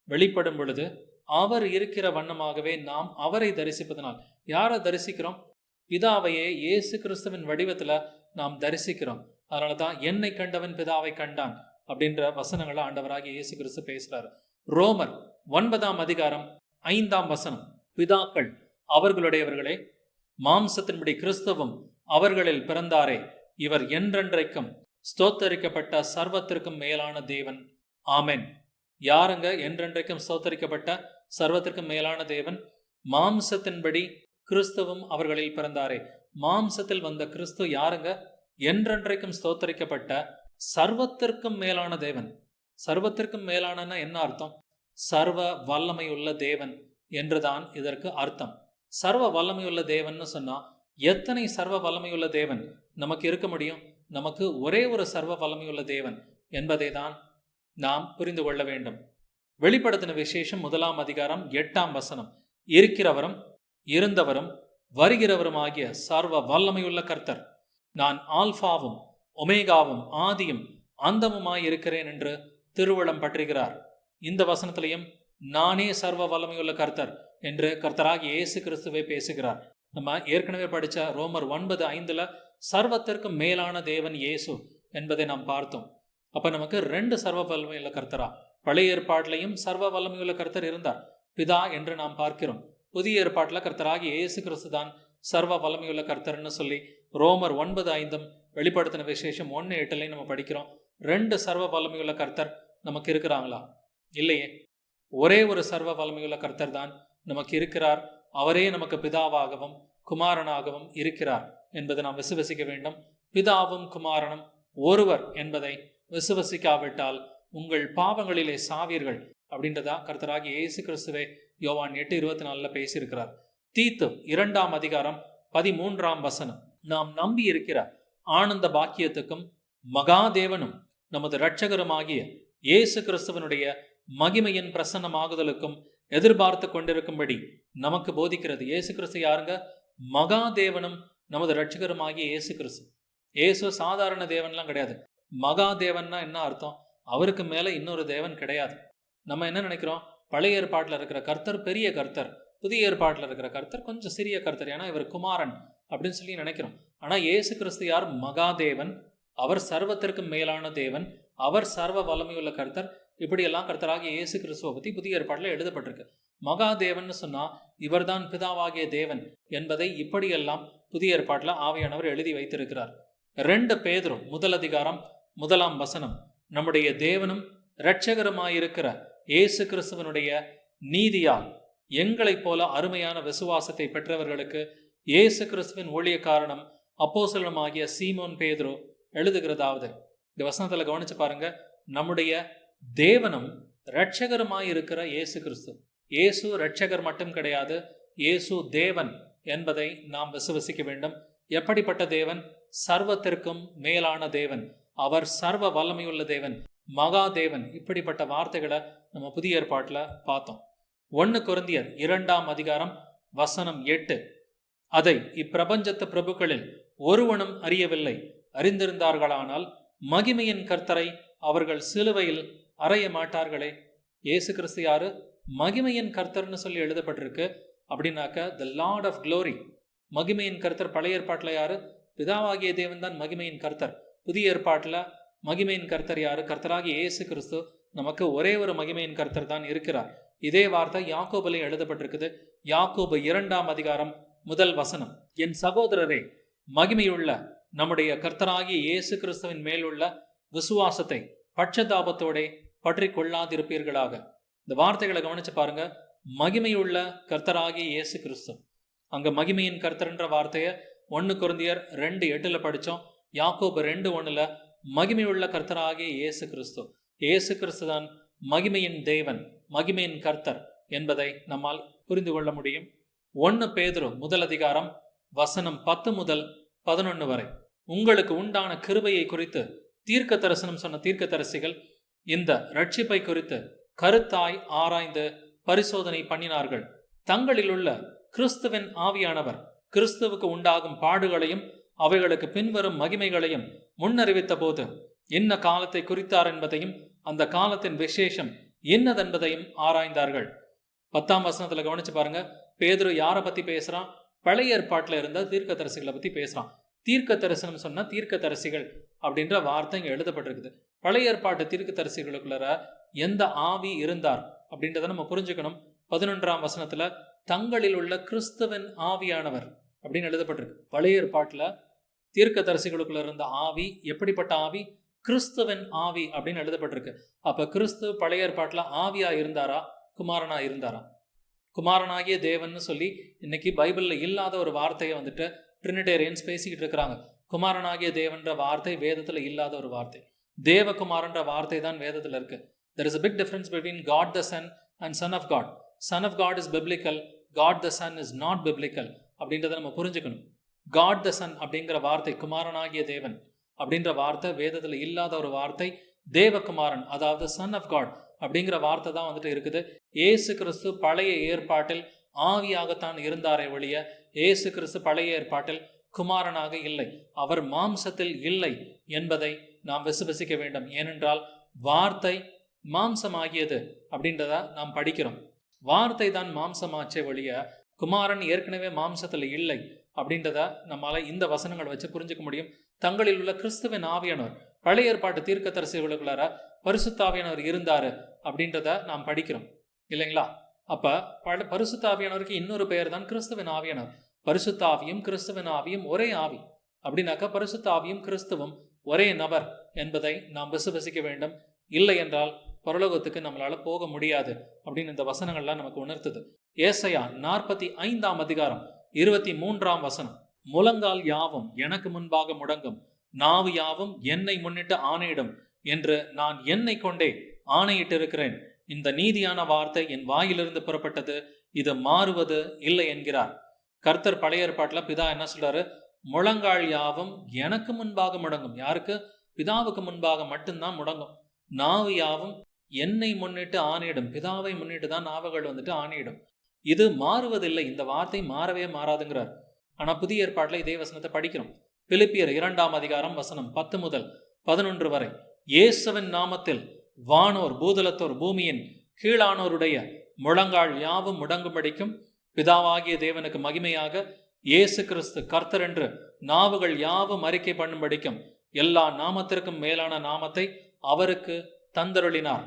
[SPEAKER 1] வெளிப்படும் பொழுது அவர் இருக்கிற வண்ணமாகவே நாம் அவரை தரிசிப்பதனால், யாரை தரிசிக்கிறோம்? பிதாவையே இயேசு கிறிஸ்துவின் வடிவத்துல நாம் தரிசிக்கிறோம். அதனாலதான் என்னை கண்டவன் பிதாவை கண்டான் அப்படின்ற வசனங்களை ஆண்டவராகிய இயேசு கிறிஸ்து பேசுறாரு. ரோமர் 9ஆம் அதிகாரம் 5ஆம் வசனம், பிதாக்கள் அவர்களுடையவர்களே, மாம்சத்தின்படி கிறிஸ்துவும் அவர்களில் பிறந்தாரே, இவர் என்றென்றைக்கும் ஸ்தோத்தரிக்கப்பட்ட சர்வத்திற்கும் மேலான தேவன். ஆமென். யாருங்க என்றென்றைக்கும் ஸ்தோத்தரிக்கப்பட்ட சர்வத்திற்கும் மேலான தேவன்? மாம்சத்தின்படி கிறிஸ்துவும் அவர்களில் பிறந்தாரே. மாம்சத்தில் வந்த கிறிஸ்து யாருங்க? என்றென்றைக்கும் ஸ்தோத்தரிக்கப்பட்ட சர்வத்திற்கும் மேலான தேவன். சர்வத்திற்கும் மேலான என்ன அர்த்தம்? சர்வ வல்லமையுள்ள தேவன் என்றுதான் இதற்கு அர்த்தம். சர்வ வல்லமையுள்ள தேவன் சொன்னா எத்தனை சர்வ வல்லமையுள்ள தேவன் நமக்கு இருக்க முடியும்? நமக்கு ஒரே ஒரு சர்வ வல்லமையுள்ள தேவன் என்பதை தான் நாம் புரிந்து கொள்ள வேண்டும். வெளிப்படுத்தின விசேஷம் 1ஆம் அதிகாரம் 8ஆம் வசனம், இருக்கிறவரும் இருந்தவரும் வருகிறவரும் ஆகிய சர்வ வல்லமையுள்ள கர்த்தர், நான் ஆல்பாவும் ஒமேகாவும் ஆதியும் அந்தமுமாய் இருக்கிறேன் என்று திருவுளம் பற்றுகிறார். இந்த வசனத்திலையும் நானே சர்வ வல்லமையுள்ள கர்த்தர் என்று கர்த்தராகிய இயேசு கிறிஸ்துவை பேசுகிறார். நம்ம ஏற்கனவே படித்த ரோமர் 9:5 சர்வத்திற்கும் மேலான தேவன் இயேசு என்பதை நாம் பார்த்தோம். அப்ப நமக்கு 2 சர்வ வல்லமையுள்ள கர்த்தரா? பழைய ஏற்பாட்டிலையும் சர்வ வல்லமையுள்ள கர்த்தர் இருந்தார், பிதா என்று நாம் பார்க்கிறோம். புதிய ஏற்பாட்டில் கர்த்தராகிய இயேசு கிறிஸ்து தான் சர்வ வல்லமையுள்ள கர்த்தர்னு சொல்லி ரோமர் 9:5 வெளிப்படுத்தின விசேஷம் 1:8 நம்ம படிக்கிறோம். 2 சர்வ வல்லமையுள்ள கர்த்தர் நமக்கு இருக்கிறாங்களா? இல்லையே. ஒரே ஒரு சர்வ வல்லமையுள்ள கர்த்தர் தான் நமக்கு இருக்கிறார். அவரே நமக்கு பிதாவாகவும் குமாரனாகவும் இருக்கிறார் என்பதை நாம் விசுவசிக்க வேண்டும். பிதாவும் குமாரனும் ஒருவர் என்பதை விசுவசிக்காவிட்டால் உங்கள் பாவங்களிலே சாவீர்கள் அப்படின்றதா கர்த்தராகிய இயேசு கிறிஸ்துவே யோவான் 8:24 பேசியிருக்கிறார். தீத்து 2ஆம் அதிகாரம் 13ஆம் வசனம், நாம் நம்பி இருக்கிற ஆனந்த பாக்கியத்துக்கும் மகாதேவனும் நமது இரட்சகருமாகிய இயேசு கிறிஸ்துவனுடைய மகிமையின் பிரசன்னமாகுதலுக்கும் எதிர்பார்த்து கொண்டிருக்கும்படி நமக்கு போதிக்கிறது. இயேசு கிறிஸ்து யாருங்க? மகாதேவனும் நமது இரட்சகருமாகிய இயேசு கிறிஸ்து. இயேசு சாதாரண தேவன்லாம் கிடையாது. மகாதேவன்னா என்ன அர்த்தம்? அவருக்கு மேல இன்னொரு தேவன் கிடையாது. நம்ம என்ன நினைக்கிறோம்? பழைய ஏற்பாட்டில் இருக்கிற கர்த்தர் பெரிய கர்த்தர், புதிய ஏற்பாட்டில் இருக்கிற கர்த்தர் கொஞ்சம் சிறிய கர்த்தர், ஏன்னா இவர் குமாரன் அப்படின்னு சொல்லி நினைக்கிறோம். ஆனா இயேசு கிறிஸ்து யார்? மகாதேவன். அவர் சர்வத்திற்கும் மேலான தேவன், அவர் சர்வ வல்லமையுள்ள கர்த்தர். இப்படியெல்லாம் கர்த்தராகிய இயேசு கிறிஸ்துவை பத்தி புதிய ஏற்பாட்டில் எழுதப்பட்டிருக்கு. மகாதேவன் சொன்னா இவர்தான் பிதாவாகிய தேவன் என்பதை இப்படியெல்லாம் புதிய ஏற்பாட்டில் ஆவியானவர் எழுதி வைத்திருக்கிறார். 2 பேதுரு 1 அதிகாரம் 1ஆம் வசனம், நம்முடைய தேவனும் இரட்சகருமாயிருக்கிற இயேசு கிறிஸ்துவனுடைய நீதியால் எங்களைப் போல அருமையான விசுவாசத்தை பெற்றவர்களுக்கு இயேசு கிறிஸ்துவின் ஊழியக்காரனும் அப்போஸ்தலனுமாகிய சீமோன் பேதுரு எழுதுகிறதாவது. இந்த வசனத்துல கவனிச்சு பாருங்க, நம்முடைய தேவனும் இரட்சகருமாயிருக்கிற இயேசு கிறிஸ்து. இயேசு இரட்சகர் மட்டும் கிடையாது, இயேசு தேவன் என்பதை நாம் விசுவசிக்க வேண்டும். எப்படிப்பட்ட தேவன்? சர்வத்திற்கும் மேலான தேவன். அவர் சர்வ வல்லமையுள்ள தேவன், மகாதேவன். இப்படிப்பட்ட வார்த்தைகளை நம்ம புதிய ஏற்பாட்டில் பார்த்தோம். 1 கொரிந்தியர் 2ஆம் அதிகாரம் வசனம் 8, அதை இப்பிரபஞ்சத்து பிரபுக்களில் ஒருவனும் அறியவில்லை, அறிந்திருந்தார்களானால் மகிமையின் கர்த்தரை அவர்கள் சிலுவையில் அறைய மாட்டார்களே. இயேசு கிறிஸ்து யாரு? மகிமையின் கர்த்தர்னு சொல்லி எழுதப்பட்டிருக்கு. அப்படின்னாக்க த லார்ட் ஆஃப் க்ளோரி. மகிமையின் கர்த்தர் பழைய ஏற்பாட்டில் யாரு? பிதாவாகிய தேவன் தான் மகிமையின் கர்த்தர். புதிய ஏற்பாட்டில் மகிமையின் கர்த்தர் யாரு? கர்த்தராகிய இயேசு கிறிஸ்து. நமக்கு ஒரே ஒரு மகிமையின் கர்த்தர் தான் இருக்கிறார். இதே வார்த்தை யாக்கோபுலையும் எழுதப்பட்டிருக்குது. யாக்கோபு 2ஆம் அதிகாரம் 1 வசனம், என் சகோதரரே, மகிமையுள்ள நம்முடைய கர்த்தராகிய இயேசு கிறிஸ்துவின் மேலுள்ள விசுவாசத்தை பட்சதாபத்தோட பற்றி கொள்ளாதிருப்பீர்களாக. இந்த வார்த்தைகளை கவனிச்சு பாருங்க. மகிமையுள்ள கர்த்தராகிய இயேசு கிறிஸ்து, அங்க மகிமையின் கர்த்தர்ன்ற வார்த்தைய 1 கொரிந்தியர் 2:8 படிச்சோம். யாக்கோபு 2:1 மகிமையுள்ள கர்த்தராகிய இயேசு கிறிஸ்து. இயேசு கிறிஸ்து தான் மகிமையின் தேவன், மகிமையின் கர்த்தர் என்பதை நம்மால் புரிந்து கொள்ள முடியும். 1 பேதுரு 1 அதிகாரம் வசனம் 10 முதல் 11 வரை, உங்களுக்கு உண்டான கிருபையை குறித்து தீர்க்க தரிசனம் சொன்ன தீர்க்கதரிசிகள் இந்த ரட்சிப்பை குறித்து கருத்தாய் ஆராய்ந்து பரிசோதனை பண்ணினார்கள். தங்களில் உள்ள கிறிஸ்துவின் ஆவியானவர் கிறிஸ்துவுக்கு உண்டாகும் பாடுகளையும் அவைகளுக்கு பின்வரும் மகிமைகளையும் முன்னறிவித்த போது என்ன காலத்தை குறித்தார் என்பதையும் அந்த காலத்தின் விசேஷம் என்னதென்பதையும் ஆராய்ந்தார்கள். 10ஆம் வசனத்துல கவனிச்சு பாருங்க. பேதுரு யாரை பத்தி பேசுறான்? பழைய ஏற்பாட்டில் இருந்த தீர்க்க தரிசிகளை பத்தி பேசுறான். தீர்க்க தரிசனம் சொன்னா தீர்க்க தரிசிகள் அப்படின்ற வார்த்தை இங்க எழுதப்பட்டிருக்குது. பழைய ஏற்பாட்டு தீர்க்க தரிசிகளுக்குள்ள எந்த ஆவி இருந்தார் அப்படின்றத நம்ம புரிஞ்சுக்கணும். 11ஆம் வசனத்துல தங்களில் உள்ள கிறிஸ்துவின் ஆவியானவர் அப்படின்னு எழுதப்பட்டிருக்கு. பழைய ஏற்பாட்டுல தீர்க்க தரிசிகளுக்குள்ள இருந்த ஆவி எப்படிப்பட்ட ஆவி? கிறிஸ்துவின் ஆவி அப்படின்னு எழுதப்பட்டிருக்கு. அப்ப கிறிஸ்து பழைய ஏற்பாட்டுல ஆவியா இருந்தாரா, குமாரனா இருந்தாரா? குமாரனாகிய தேவன் சொல்லி இன்னைக்கு பைபிள்ல இல்லாத ஒரு வார்த்தையை வந்துட்டு ட்ரினிடேரியன்ஸ் பேசிக்கிட்டு இருக்கிறாங்க. குமாரனாகிய தேவன்ற வார்த்தை வேதத்துல இல்லாத ஒரு வார்த்தை. தேவகுமாரன்ற வார்த்தை தான் வேதத்துல இருக்கு. There is a big difference between God the Son and Son of God. Son of God is biblical, God the Son is not biblical அப்படின்றத நம்ம புரிஞ்சுக்கணும். God the Son அப்படிங்கிற வார்த்தை, குமாரனாகிய தேவன் அப்படின்ற வார்த்தை வேதத்துல இல்லாத ஒரு வார்த்தை. தேவகுமாரன் அதாவது சன் ஆஃப் காட் அப்படிங்கிற வார்த்தை தான் வந்துட்டு இருக்குது. ஏசு கிறிஸ்து பழைய ஏற்பாட்டில் ஆவியாகத்தான் இருந்தாரே ஒழிய ஏசு கிறிஸ்து பழைய ஏற்பாட்டில் குமாரனாக இல்லை, அவர் மாம்சத்தில் இல்லை என்பதை நாம் விசுவசிக்க வேண்டும். ஏனென்றால் வார்த்தை மாம்சமாகியது அப்படின்றத நாம் படிக்கிறோம். வார்த்தை தான் மாம்சமாச்சே ஒழிய குமாரன் ஏற்கனவே மாம்சத்தில் இல்லை அப்படின்றத நம்மளால இந்த வசனங்களை வச்சு புரிஞ்சுக்க முடியும். தங்களில் உள்ள கிறிஸ்துவின் ஆவியானவர், பழைய ஏற்பாட்டு தீர்க்க தரிசிகளுக்குள்ளார பரிசுத்தாவியானவர் இருந்தாரு அப்படின்றத நாம் படிக்கிறோம் இல்லைங்களா? அப்ப பரிசுத்தாவியானவருக்கு இன்னொரு பெயர் தான் கிறிஸ்துவின் ஆவியானவர். பரிசுத்தாவியும் கிறிஸ்துவின் ஆவியும் ஒரே ஆவி அப்படின்னாக்கா பரிசுத்தாவியும் கிறிஸ்துவும் ஒரே நபர் என்பதை நாம் விசுவசிக்க வேண்டும். இல்லை என்றால் பரலோகத்துக்கு நம்மளால போக முடியாது அப்படின்னு இந்த வசனங்கள்லாம் நமக்கு உணர்த்துது. ஏசாயா 45ஆம் அதிகாரம் 23ஆம் வசனம், முழங்கால் யாவும் எனக்கு முன்பாக முடங்கும், நாவு யாவும் என்னை முன்னிட்டு ஆணையிடும் என்று நான் என்னை கொண்டே ஆணையிட்டு இருக்கிறேன். இந்த நீதியான வார்த்தை என் வாயிலிருந்து புறப்பட்டது, இது மாறுவது இல்லை என்கிறார் கர்த்தர். பழைய ஏற்பாட்டுல பிதா என்ன சொல்றாரு? முழங்கால் யாவும் எனக்கு முன்பாக முடங்கும். யாருக்கு? பிதாவுக்கு முன்பாக மட்டும்தான் முடங்கும். நாவு யாவும் என்னை முன்னிட்டு ஆணையிடும். பிதாவை முன்னிட்டு தான் நாவுகள் வந்துட்டு ஆணையிடும். இது மாறுவதில்லை, இந்த வார்த்தை மாறவே மாறாதுங்கிறார். ஆனா புதிய ஏற்பாட்டுல இதே வசனத்தை படிக்கிறோம். பிலிப்பியர் 2ஆம் அதிகாரம் வசனம் 10 முதல் 11 வரை, இயேசுவின் நாமத்தில் வானோர் பூதலத்தோர் பூமியின் கீழானோருடைய முழங்கால் யாவும் முடங்கும்படிக்கும் பிதாவாகிய தேவனுக்கு மகிமையாக இயேசு கிறிஸ்து கர்த்தர் என்று நாவுகள் யாவும் அறிக்கை பண்ணும்படிக்கும் எல்லா நாமத்திற்கும் மேலான நாமத்தை அவருக்கு தந்தருளினார்.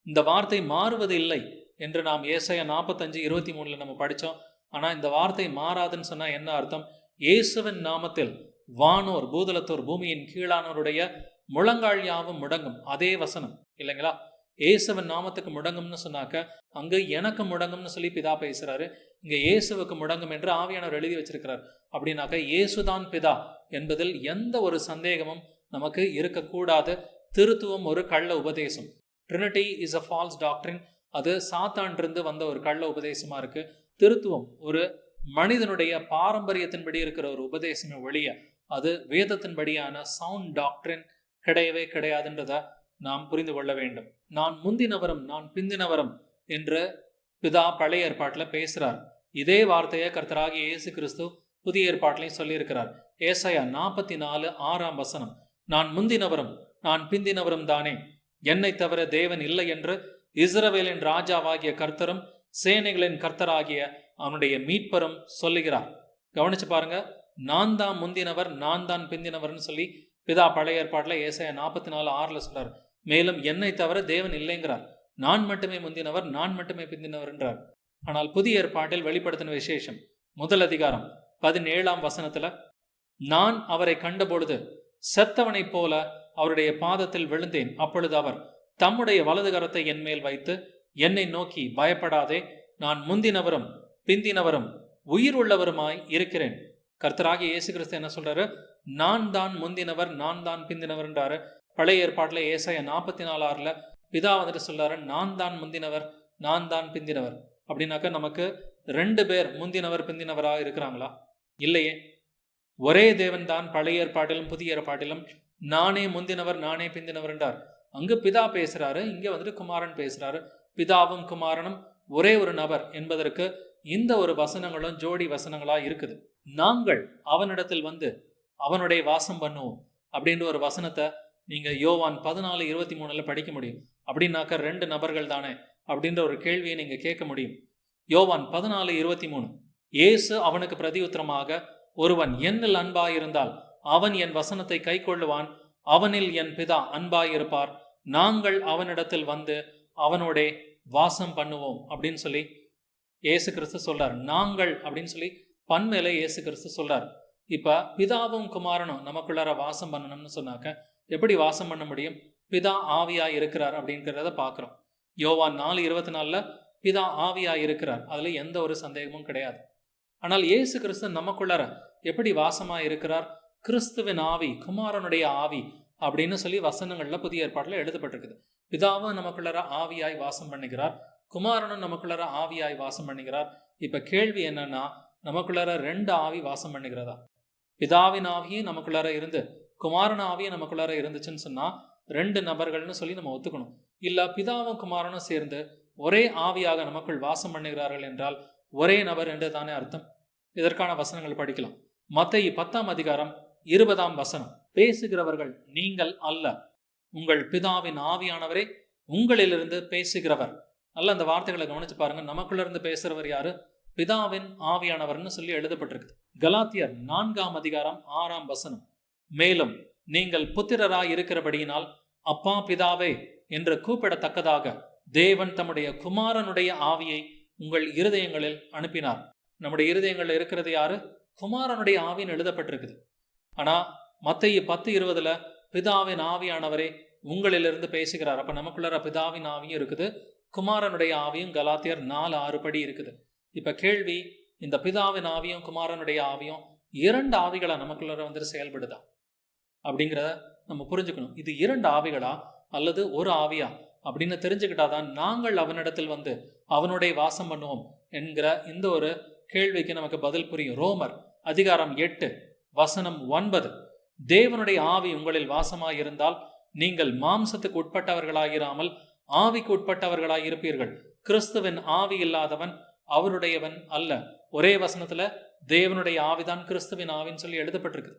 [SPEAKER 1] இந்த வார்த்தை மாறுவது இல்லை என்று நாம் ஏசாயா 45:23 நம்ம படித்தோம். ஆனால் இந்த வார்த்தை மாறாதுன்னு சொன்னால் என்ன அர்த்தம்? இயேசுவின் நாமத்தில் வானோர் பூதலத்தோர் பூமியின் கீழானோருடைய முழங்கால் யாவும் முடங்கும். அதே வசனம் இல்லைங்களா? இயேசுவின் நாமத்துக்கு முடங்கும்னு சொன்னாக்க அங்கு எனக்கு முடங்கும்னு சொல்லி பிதா பேசுறாரு. இங்க இயேசுவுக்கு முடங்கும் என்று ஆவியானவர் எழுதி வச்சிருக்கிறார். அப்படின்னாக்க இயேசுதான் பிதா என்பதில் எந்த ஒரு சந்தேகமும் நமக்கு இருக்கக்கூடாது. திருத்துவம் ஒரு கள்ள உபதேசம். ட்ரினிட்டி இஸ் அ ஃபால்ஸ் டாக்டரின். அது சாத்தான்றிருந்து வந்த ஒரு கள்ள உபதேசமா இருக்கு. திருத்துவம் ஒரு மனிதனுடைய பாரம்பரியத்தின்படி இருக்கிற ஒரு உபதேசமே ஒழிய அது வேதத்தின்படியான சவுண்ட் டாக்டரின் கிடையவே கிடையாதுன்றத நாம் புரிந்து கொள்ள வேண்டும். நான் முந்தினவரும் நான் பிந்தினவரும் என்று பிதா பழைய ஏற்பாட்டில் பேசுறார். இதே வார்த்தையை கர்த்தராகிய இயேசு கிறிஸ்து புதிய ஏற்பாட்டிலையும் சொல்லியிருக்கிறார். ஏசாயா 44:6ஆம் வசனம், நான் முந்தினவரும் நான் பிந்தினவரும் தானே, என்னை தவிர தேவன் இல்லை என்று இஸ்ரவேலின் ராஜாவாகிய கர்த்தரும் சேனைகளின் கர்த்தராகிய அவனுடைய மீட்பரும் சொல்லுகிறார். கவனிச்சு பாருங்க, நான் தான் முந்தினவர் நான் தான் பிந்தினவர்னு சொல்லி பிதா பழைய ஏற்பாட்டில் ஏசாயா 44:6 சொல்றார். மேலும் என்னை தவிர தேவன் இல்லைங்கிறார். நான் மட்டுமே முந்தினவர், நான் மட்டுமே பிந்தினவர் என்றார். ஆனால் புதிய ஏற்பாட்டில் வெளிப்படுத்தின விசேஷம் முதல் அதிகாரம் 17ஆம் வசனத்துல, நான் அவரை கண்டபொழுது செத்தவனைப் போல அவருடைய பாதத்தில் விழுந்தேன். அப்பொழுது அவர் தம்முடைய வலது கரத்தை என் மேல் வைத்து என்னை நோக்கி, பயப்படாதே, நான் முந்தினவரும் பிந்தினவரும் உயிர் உள்ளவருமாய் இருக்கிறேன். கர்த்தராகிய இயேசு கிறிஸ்து என்ன சொல்றாரு? நான் தான் முந்தினவர், நான் தான் பிந்தினவர் என்றாரு. பழைய ஏற்பாட்டில் ஏசாயா 44:6 பிதா வந்துட்டு சொல்றாரு, நான் தான் முந்தினவர், நான் தான் பிந்தினவர். அப்படின்னாக்க நமக்கு 2 பேர் முந்தினவர் பிந்தினவராக இருக்கிறாங்களா? இல்லையே. ஒரே தேவன் தான் பழைய ஏற்பாட்டிலும் புதிய ஏற்பாட்டிலும் நானே முந்தினவர், நானே பிந்தினவர் என்றார். அங்கு பிதா பேசுறாரு, இங்க வந்துட்டு குமாரன் பேசுறாரு. பிதாவும் குமாரனும் ஒரே ஒரு நபர் என்பதற்கு இந்த ஒரு வசனங்களும் ஜோடி வசனங்களா இருக்குது. நாங்கள் அவனிடத்தில் வந்து அவனுடைய வாசம் பண்ணுவோம் அப்படின்ற ஒரு வசனத்தை நீங்க யோவான் 14:23 படிக்க முடியும். அப்படின்னாக்க 2 நபர்கள் தானே அப்படின்ற ஒரு கேள்வியை நீங்க கேட்க முடியும். யோவான் 14:23, இயேசு அவனுக்கு பிரதியுத்தரமாக, ஒருவன் என்னில் அன்பாயிருந்தால் அவன் என் வசனத்தை கை கொள்ளுவான், அவனில் என் பிதா அன்பாயிருப்பார், நாங்கள் அவனிடத்தில் வந்து அவனோட வாசம் பண்ணுவோம் அப்படின்னு சொல்லி இயேசு கிறிஸ்து சொல்றார். நாங்கள் அப்படின்னு சொல்லி பன்மேல இயேசு கிறிஸ்து சொல்றார். இப்ப பிதாவும் குமாரனும் நமக்குள்ளார வாசம் பண்ணணும்னு சொன்னாக்க எப்படி வாசம் பண்ண முடியும்? பிதா ஆவியா இருக்கிறார் அப்படிங்கிறத பாக்குறோம். யோவான் 4:24 பிதா ஆவியா இருக்கிறார், அதுல எந்த ஒரு சந்தேகமும் கிடையாது. ஆனால் இயேசு கிறிஸ்து நமக்குள்ளார எப்படி வாசமா இருக்கிறார்? கிறிஸ்துவின் ஆவி, குமாரனுடைய ஆவி அப்படின்னு சொல்லி வசனங்கள்ல புதிய ஏற்பாட்டுல எழுதப்பட்டிருக்குது. பிதாவும் நமக்குள்ளார ஆவியாய் வாசம் பண்ணுகிறார், குமாரனும் நமக்குள்ளார ஆவியாய் வாசம் பண்ணுகிறார். இப்ப கேள்வி என்னன்னா, நமக்குள்ளார 2 ஆவி வாசம் பண்ணுகிறதா? பிதாவின் ஆவியும் நமக்குள்ளார இருந்து குமாரன் ஆவியும் நமக்குள்ளார இருந்துச்சுன்னு சொன்னா 2 நபர்கள்னு சொல்லி நம்ம ஒத்துக்கணும். இல்ல பிதாவும் குமாரனும் சேர்ந்து ஒரே ஆவியாக நமக்குள் வாசம் பண்ணுகிறார்கள் என்றால் ஒரே நபர் என்று தானே அர்த்தம். இதற்கான வசனங்கள் படிக்கலாம். மத்தேயு 10ஆம் அதிகாரம் 20ஆம் வசனம், பேசுகிறவர்கள் நீங்கள் அல்ல, உங்கள் பிதாவின் ஆவியானவரே உங்களிலிருந்து பேசுகிறவர். நல்ல அந்த வார்த்தைகளை கவனிச்சு பாருங்க. நமக்குள்ள இருந்து பேசுறவர் யாரு? பிதாவின் ஆவியானவர்னு சொல்லி எழுதப்பட்டிருக்கு. கலாத்தியர் 4ஆம் அதிகாரம் 6ஆம் வசனம், மேலும் நீங்கள் புத்திரராய் இருக்கிறபடியினால் அப்பா பிதாவே என்று கூப்பிடத்தக்கதாக தேவன் தம்முடைய குமாரனுடைய ஆவியை உங்கள் இருதயங்களில் அனுப்பினார். நம்முடைய இருதயங்கள்ல இருக்கிறது யாரு? குமாரனுடைய ஆவின்னு எழுதப்பட்டிருக்குது. ஆனா மத்தேயு 10:20 பிதாவின் ஆவியானவரே உங்களிலிருந்து பேசுகிறார். அப்ப நமக்குள்ள பிதாவின் ஆவியும் இருக்குது, குமாரனுடைய ஆவியும் கலாத்தியர் 4:6 படி இருக்குது. இப்ப கேள்வி, இந்த பிதாவின் ஆவியும் குமாரனுடைய ஆவியும் 2 ஆவிகளா நமக்குள்ள வந்துட்டு செயல்படுதா அப்படிங்கிறத நம்ம புரிஞ்சுக்கணும். இது 2 ஆவிகளா அல்லது ஒரு ஆவியா அப்படின்னு தெரிஞ்சுக்கிட்டாதான் நாங்கள் அவனிடத்தில் வந்து அவனுடைய வாசம் பண்ணுவோம் என்கிற இந்த ஒரு கேள்விக்கு நமக்கு பதில் புரியும். ரோமர் அதிகாரம் 8 வசனம் 9, தேவனுடைய ஆவி உங்களில் வாசமாய் இருந்தால் நீங்கள் மாம்சத்துக்கு உட்பட்டவர்களாயிராமல் ஆவிக்கு உட்பட்டவர்களாயிருப்பீர்கள். கிறிஸ்துவின் ஆவி இல்லாதவன் அவருடையவன் அல்ல. ஒரே வசனத்துல தேவனுடைய ஆவிதான் கிறிஸ்துவின் ஆவின்னு சொல்லி எழுதப்பட்டிருக்கு.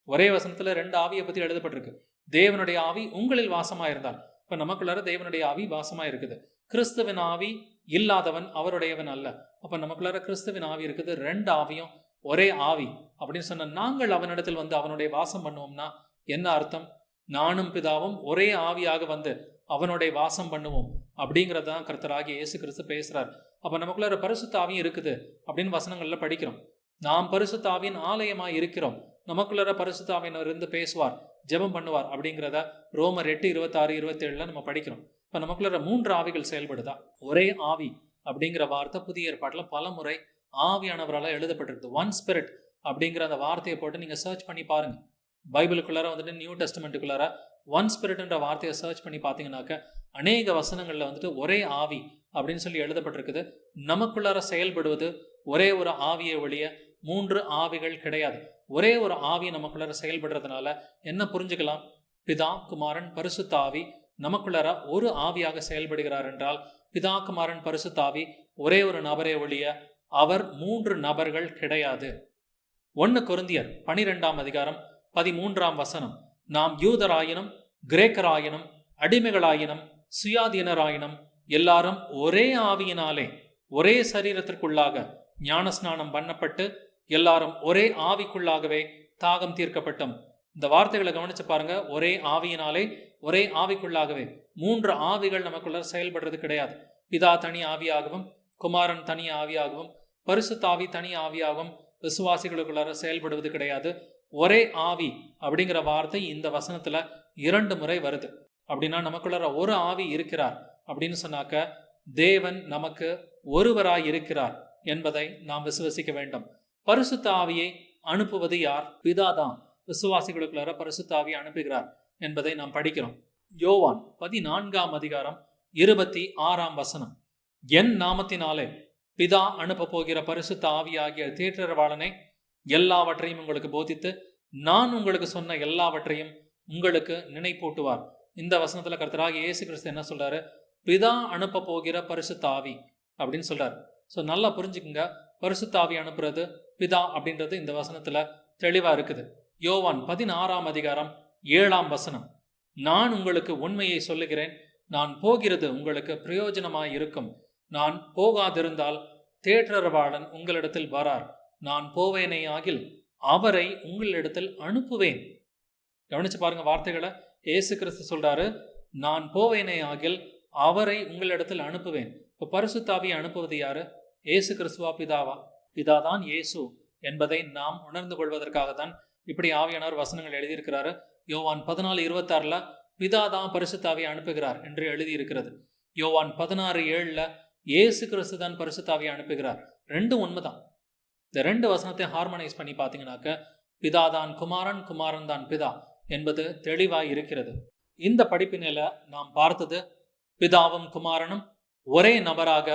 [SPEAKER 1] ஒரே வசனத்துல 2 ஆவியை பத்தி எழுதப்பட்டிருக்கு. தேவனுடைய ஆவி உங்களில் வாசமா இருந்தால், இப்ப நமக்குள்ளார தேவனுடைய ஆவி வாசமா இருக்குது. கிறிஸ்துவின் ஆவி இல்லாதவன் அவருடையவன் அல்ல. அப்ப நமக்குள்ளார கிறிஸ்துவின் ஆவி இருக்குது. 2 ஆவியும் ஒரே ஆவி அப்படின்னு சொன்ன நாங்கள் அவனிடத்தில் வந்து அவனுடைய வாசம் பண்ணுவோம்னா என்ன அர்த்தம்? நானும் பிதாவும் ஒரே ஆவியாக வந்து அவனுடைய வாசம் பண்ணுவோம் அப்படிங்கறதான் கர்த்தராகிய இயேசு கிறிஸ்து பேசுறார். அப்ப நமக்குள்ள பரிசுத்த ஆவியும் இருக்குது அப்படின்னு வசனங்கள்ல படிக்கிறோம். நாம் பரிசுத்த ஆவியின் ஆலயமாய் இருக்கிறோம், நமக்குள்ள பரிசுத்த ஆவியினர் இருந்து பேசுவார், ஜெபம் பண்ணுவார் அப்படிங்கிறத ரோமர் 8:26-27 நம்ம படிக்கிறோம். இப்ப நமக்குள்ள 3 ஆவிகள் செயல்படுதா? ஒரே ஆவி அப்படிங்கிற வார்த்தை புதிய ஏற்பாட்டுல பல முறை ஆவியானவரால் எழுதப்பட்டிருக்கு. ஒன் ஸ்பிரிட் அப்படிங்கிற அந்த வார்த்தையை போட்டு நீங்க சர்ச் பண்ணி பாருங்க. பைபிளுக்குள்ளார வந்துட்டு நியூ டெஸ்டமெண்ட்டுக்குள்ளார ஒன் ஸ்பிரிட்ன்ற வார்த்தையை சர்ச் பண்ணி பார்த்தீங்கன்னாக்க அநேக வசனங்கள்ல வந்துட்டு ஒரே ஆவி அப்படின்னு சொல்லி எழுதப்பட்டிருக்குது. நமக்குள்ளார செயல்படுவது ஒரே ஒரு ஆவியை ஒழிய 3 ஆவிகள் கிடையாது. ஒரே ஒரு ஆவி நமக்குள்ளார செயல்படுறதுனால என்ன புரிஞ்சுக்கலாம்? பிதா குமாரன் பரிசுத்த ஆவி நமக்குள்ளார ஒரு ஆவியாக செயல்படுகிறார் என்றால் பிதா குமாரன் பரிசுத்த ஆவி ஒரே ஒரு நபரே ஒழிய அவர் 3 நபர்கள் கிடையாது. 1 கொரிந்தியர் 12ஆம் அதிகாரம் 13ஆம் வசனம், நாம் யூதராயினும் கிரேக்கராயினும் அடிமைகளாயினும் சுயாதீனராயினும் எல்லாரும் ஒரே ஆவியினாலே ஒரே சரீரத்திற்குள்ளாக ஞானஸ்நானம் பண்ணப்பட்டு எல்லாரும் ஒரே ஆவிக்குள்ளாகவே தாகம் தீர்க்கப்பட்டோம். இந்த வார்த்தைகளை கவனிச்சு பாருங்க. ஒரே ஆவியினாலே, ஒரே ஆவிக்குள்ளாகவே 3 ஆவிகள் நமக்குள்ள செயல்படுறது கிடையாது. பிதா தனி ஆவியாகவும், குமாரன் தனி ஆவியாகவும், பரிசுத்த ஆவி தனி ஆவியாகவும் விசுவாசிகளுக்குள்ளார செயல்படுவது கிடையாது. ஒரே ஆவி அப்படிங்கிற வார்த்தை இந்த வசனத்துல 2 முறை வருது. அப்படின்னா நமக்குள்ளார ஒரு ஆவி இருக்கிறார் அப்படின்னு சொன்னாக்க தேவன் நமக்கு ஒருவராய் இருக்கிறார் என்பதை நாம் விசுவசிக்க வேண்டும். பரிசுத்த ஆவியை அனுப்புவது யார்? பிதாதான் விசுவாசிகளுக்குள்ளார பரிசுத்த ஆவியை அனுப்புகிறார் என்பதை நாம் படிக்கிறோம். யோவான் 14ஆம் அதிகாரம் 26ஆம் வசனம், என் நாமத்தினாலே பிதா அனுப்ப போகிற பரிசுத்த ஆவியாகிய தேற்றரவாளனை எல்லாவற்றையும் உங்களுக்கு போதித்து நான் உங்களுக்கு சொன்ன எல்லாவற்றையும் உங்களுக்கு நினைப்பூட்டுவார். இந்த வசனத்துல கர்த்தராகிய இயேசு கிறிஸ்து என்ன சொல்றாரு? பிதா அனுப்ப போகிற பரிசுத்த ஆவி அப்படின்னு சொல்றாரு. ஸோ நல்லா புரிஞ்சுக்குங்க, பரிசுத்த ஆவி அனுப்புறது பிதா அப்படின்றது இந்த வசனத்துல தெளிவா இருக்குது. யோவான் 16ஆம் அதிகாரம் 7ஆம் வசனம், நான் உங்களுக்கு உண்மையை சொல்லுகிறேன், நான் போகிறது உங்களுக்கு பிரயோஜனமாய் இருக்கும். நான் போகாதிருந்தால் தேற்றரவாளன் உங்களிடத்தில் வரார். நான் போவேனே ஆகில் அவரை உங்களிடத்தில் அனுப்புவேன். கவனிச்சு பாருங்க வார்த்தைகளை. இயேசு கிறிஸ்து சொல்றாரு, நான் போவேனே ஆகில் அவரை உங்களிடத்தில் அனுப்புவேன். இப்போ பரிசுத்த ஆவியை அனுப்புவது யாரு? இயேசு கிறிஸ்துவா, பிதாவா? பிதாதான் இயேசு என்பதை நாம் உணர்ந்து கொள்வதற்காக தான் இப்படி ஆவியானவர் வசனங்கள் எழுதியிருக்கிறாரு. யோவான் 14:26 பிதாதான் பரிசுத்த ஆவியை அனுப்புகிறார் என்று எழுதியிருக்கிறது. யோவான் 16:7 இயேசு கிறிஸ்து தான் பரிசுத்த ஆவியை அனுப்புகிறார். ரெண்டும் உண்மைதான். இந்த 2 வசனத்தை ஹார்மனைஸ் பண்ணி பார்த்தீங்கன்னாக்க பிதாதான் குமாரன், குமாரன் தான் பிதா என்பது தெளிவாய் இருக்கிறது. இந்த படிப்பினையில நாம் பார்த்தது பிதாவும் குமாரனும் ஒரே நபராக,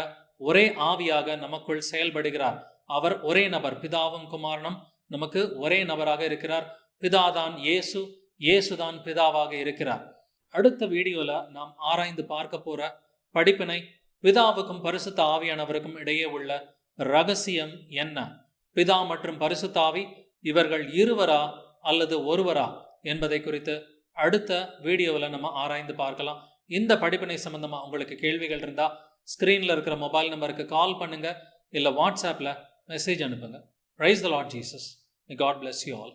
[SPEAKER 1] ஒரே ஆவியாக நமக்குள் செயல்படுகிறார். அவர் ஒரே நபர். பிதாவும் குமாரனும் நமக்கு ஒரே நபராக இருக்கிறார். பிதாதான் இயேசு, இயேசுதான் பிதாவாக இருக்கிறார். அடுத்த வீடியோல நாம் ஆராய்ந்து பார்க்க போற படிப்பினை, பிதாவுக்கும் பரிசுத்த ஆவியானவருக்கும் இடையே உள்ள ரகசியம் என்ன? பிதா மற்றும் பரிசுத்த ஆவி இவர்கள் இருவரா அல்லது ஒருவரா என்பதை குறித்து அடுத்த வீடியோவில் நம்ம ஆராய்ந்து பார்க்கலாம். இந்த படிப்பினை சம்பந்தமா உங்களுக்கு கேள்விகள் இருந்தா ஸ்கிரீன்ல இருக்கிற மொபைல் நம்பருக்கு கால் பண்ணுங்க, இல்ல வாட்ஸ்அப்ல மெசேஜ் அனுப்புங்க. Praise the Lord Jesus. May God bless you all.